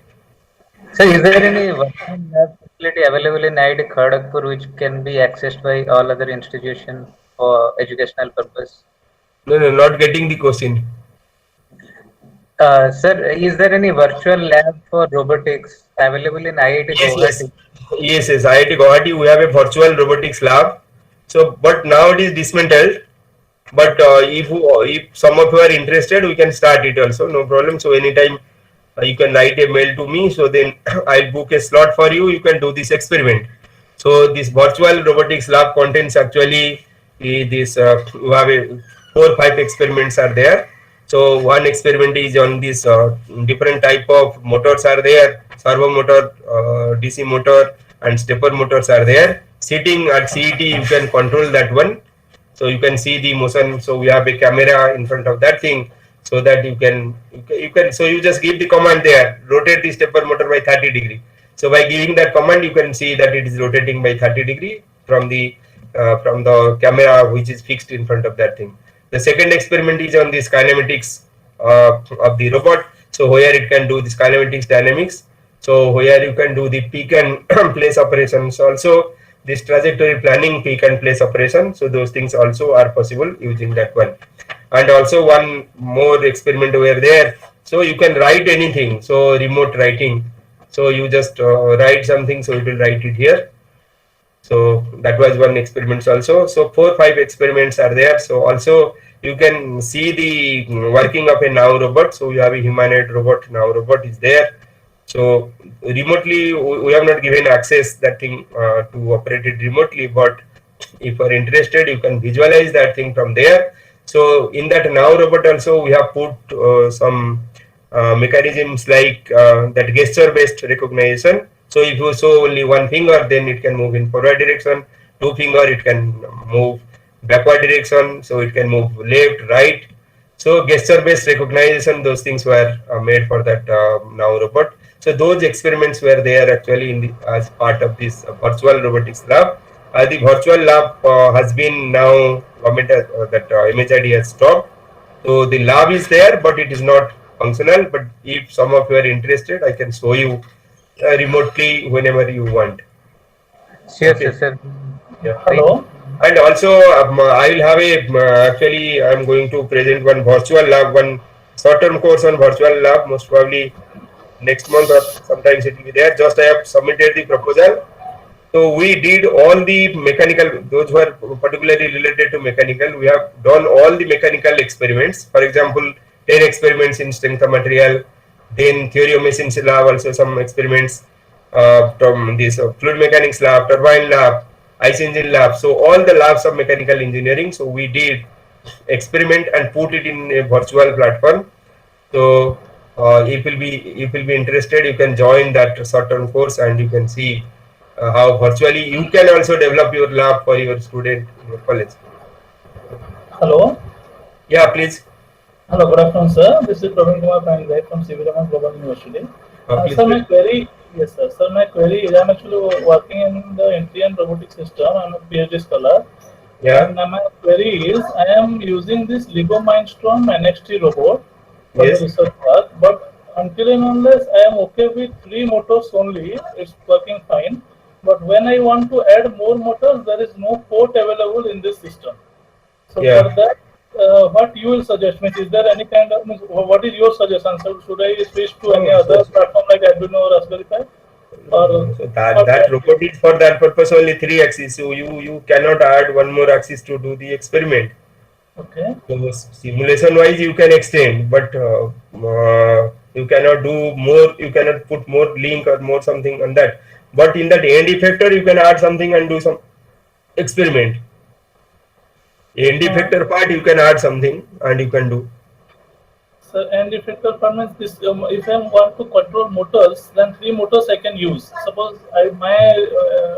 So, is there any virtual lab facility available in IIT Kharagpur which can be accessed by all other institutions for educational purpose? No, not getting the question. Sir, is there any virtual lab for robotics available in IIT Yes, Guwahati? yes. IIT Guwahati, we have a virtual robotics lab. So, but now it is dismantled. But if some of you are interested, we can start it also. No problem. So anytime you can write a mail to me. So then I'll book a slot for you. You can do this experiment. So this virtual robotics lab contains actually this. You have 4 or 5 experiments are there. So one experiment is on this different type of motors are there, servo motor, DC motor, and stepper motors are there. Sitting at CET, you can control that one. So you can see the motion. So we have a camera in front of that thing, so that you can so you just give the command there, rotate the stepper motor by 30 degree. So by giving that command, you can see that it is rotating by 30 degree from the camera which is fixed in front of that thing. The second experiment is on this kinematics of the robot. So where it can do this kinematics dynamics. So where you can do the pick and place operations also, this trajectory planning, pick and place operation. So those things also are possible using that one. And also one more experiment over there. So you can write anything. So remote writing. So you just write something. So it will write it here. So that was one experiment also. So 4 or 5 experiments are there. So also you can see the working of a now robot. So you have a humanoid robot, now robot is there. So remotely we have not given access that thing to operate it remotely, but if you are interested, you can visualize that thing from there. So in that now robot also we have put some mechanisms like that gesture-based recognition. So if you show only one finger, then it can move in forward direction. Two finger, it can move backward direction. So it can move left, right. So gesture-based recognition, those things were made for that now robot. So those experiments were there actually in the, as part of this virtual robotics lab. The virtual lab has been now government has, that MHID has stopped. So the lab is there, but it is not functional. But if some of you are interested, I can show you remotely whenever you want. Sure, Okay. sure. Yeah. Hello. And also, I will have a actually, I am going to present one virtual lab, one short-term course on virtual lab. Most probably next month or sometimes it will be there. Just I have submitted the proposal. So we did all the mechanical, those who are particularly related to mechanical, we have done all the mechanical experiments. For example, 10 experiments in strength of material, then theory of machines lab, also some experiments from this fluid mechanics lab, turbine lab, ice engine lab. So all the labs of mechanical engineering. So we did experiment and put it in a virtual platform. So if will be interested, you can join that short-term course and you can see how virtually you can also develop your lab for your student in your college. Hello. Yeah, please. Hello. Good afternoon, sir. This is Praveen Kumar Pandey from CV Raman Global University. Please. Sir, my query. Yes, sir. Sir, my query is I'm actually working in the entry and robotics system. I'm a PhD scholar. Yeah. And my query is I am using this Lego Mindstorm NXT robot for Yes. the research work, but until and unless I am okay with 3 motors only, it's working fine. But when I want to add more motors, there is no port available in this system. So Yeah. for that, what you will suggest? Means is there any kind of what is your suggestion? So should I switch to any other platform like Arduino or Raspberry Pi? Or So that robot is for that purpose only 3 axis. So you cannot add one more axis to do the experiment. okay. So simulation wise you can extend, but you cannot do more. You cannot put more link or more something on that. But in that end effector you can add something and do some experiment. End effector part you can add something and you can do. So and if it permits this, if I want to control motors, then 3 motors I can use. Suppose my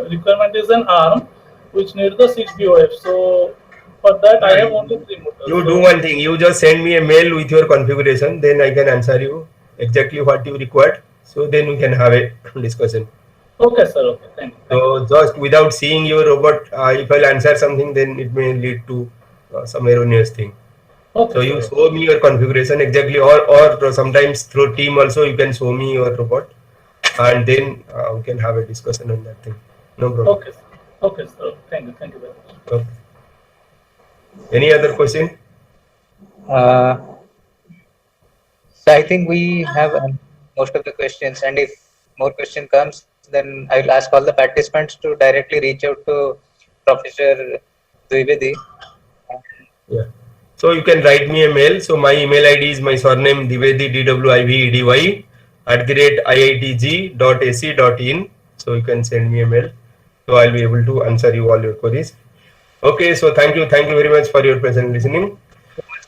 requirement is an arm, which needs the 6 BOF. So for that I have only 3 motors. You So, do one thing. You just send me a mail with your configuration. Then I can answer you exactly what you required. So then we can have a discussion. okay, sir. Okay, thank you. So just without seeing your robot, if I'll answer something, then it may lead to some erroneous thing. Okay, So you sir. show me your configuration exactly, or sometimes through team also you can show me your robot, and then we can have a discussion on that thing. No problem. Okay, sir. Okay, sir. Thank you. Thank you very much. Okay. Any other question? Uh, so I think we have most of the questions, and if more question comes, then I will ask all the participants to directly reach out to Professor Dwivedi. Yeah. So you can write me a mail. So my email ID is my surname Dwivedi DWIVEDY @iitg.ac.in. So you can send me a mail. So I'll be able to answer you all your queries. Okay. So thank you very much for your present listening.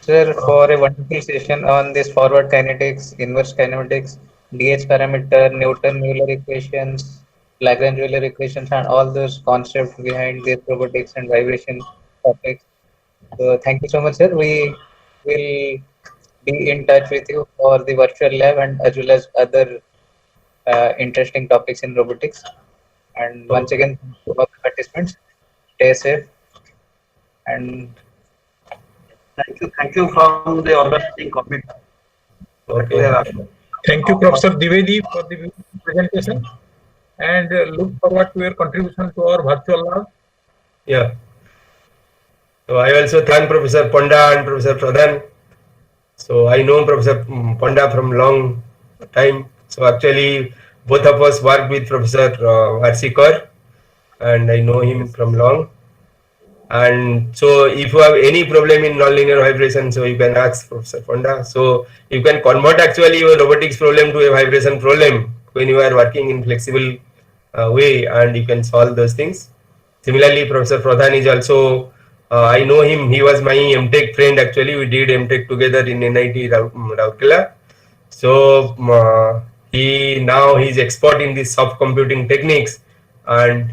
Sir, for a wonderful session on this forward kinetics, inverse kinematics, DH parameter, Newton-Muller equations, Lagrange-Euler equations, and all those concepts behind this robotics and vibration topics. So thank you so much, sir. We will be in touch with you for the virtual lab and as well as other interesting topics in robotics. And once again, to all the participants, stay safe and Thank you from the organizing committee. Okay. Thank you, Professor Dwivedi, for the beautiful presentation, and look forward to your contribution to our virtual lab. Yeah. So I also thank Professor Panda and Professor Pradhan. So I know Professor Panda from long time. So actually both of us worked with Professor Varsikar, and I know him from long. And so if you have any problem in nonlinear vibration, so you can ask Professor Panda. So you can convert actually your robotics problem to a vibration problem when you are working in flexible way, and you can solve those things. Similarly, Professor Pradhan is also, I know him, he was my MTech friend actually. We did MTech together in NIT Rourkela. So he's expert in the soft computing techniques, and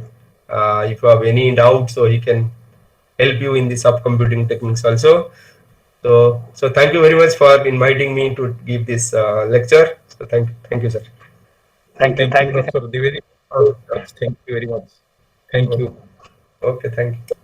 if you have any doubt, so he can help you in the soft computing techniques also. So thank you very much for inviting me to give this lecture. So thank you, sir. Thank you. Thank you, Professor Divedi. Okay, Thank you very much. Thank you. okay, thank you.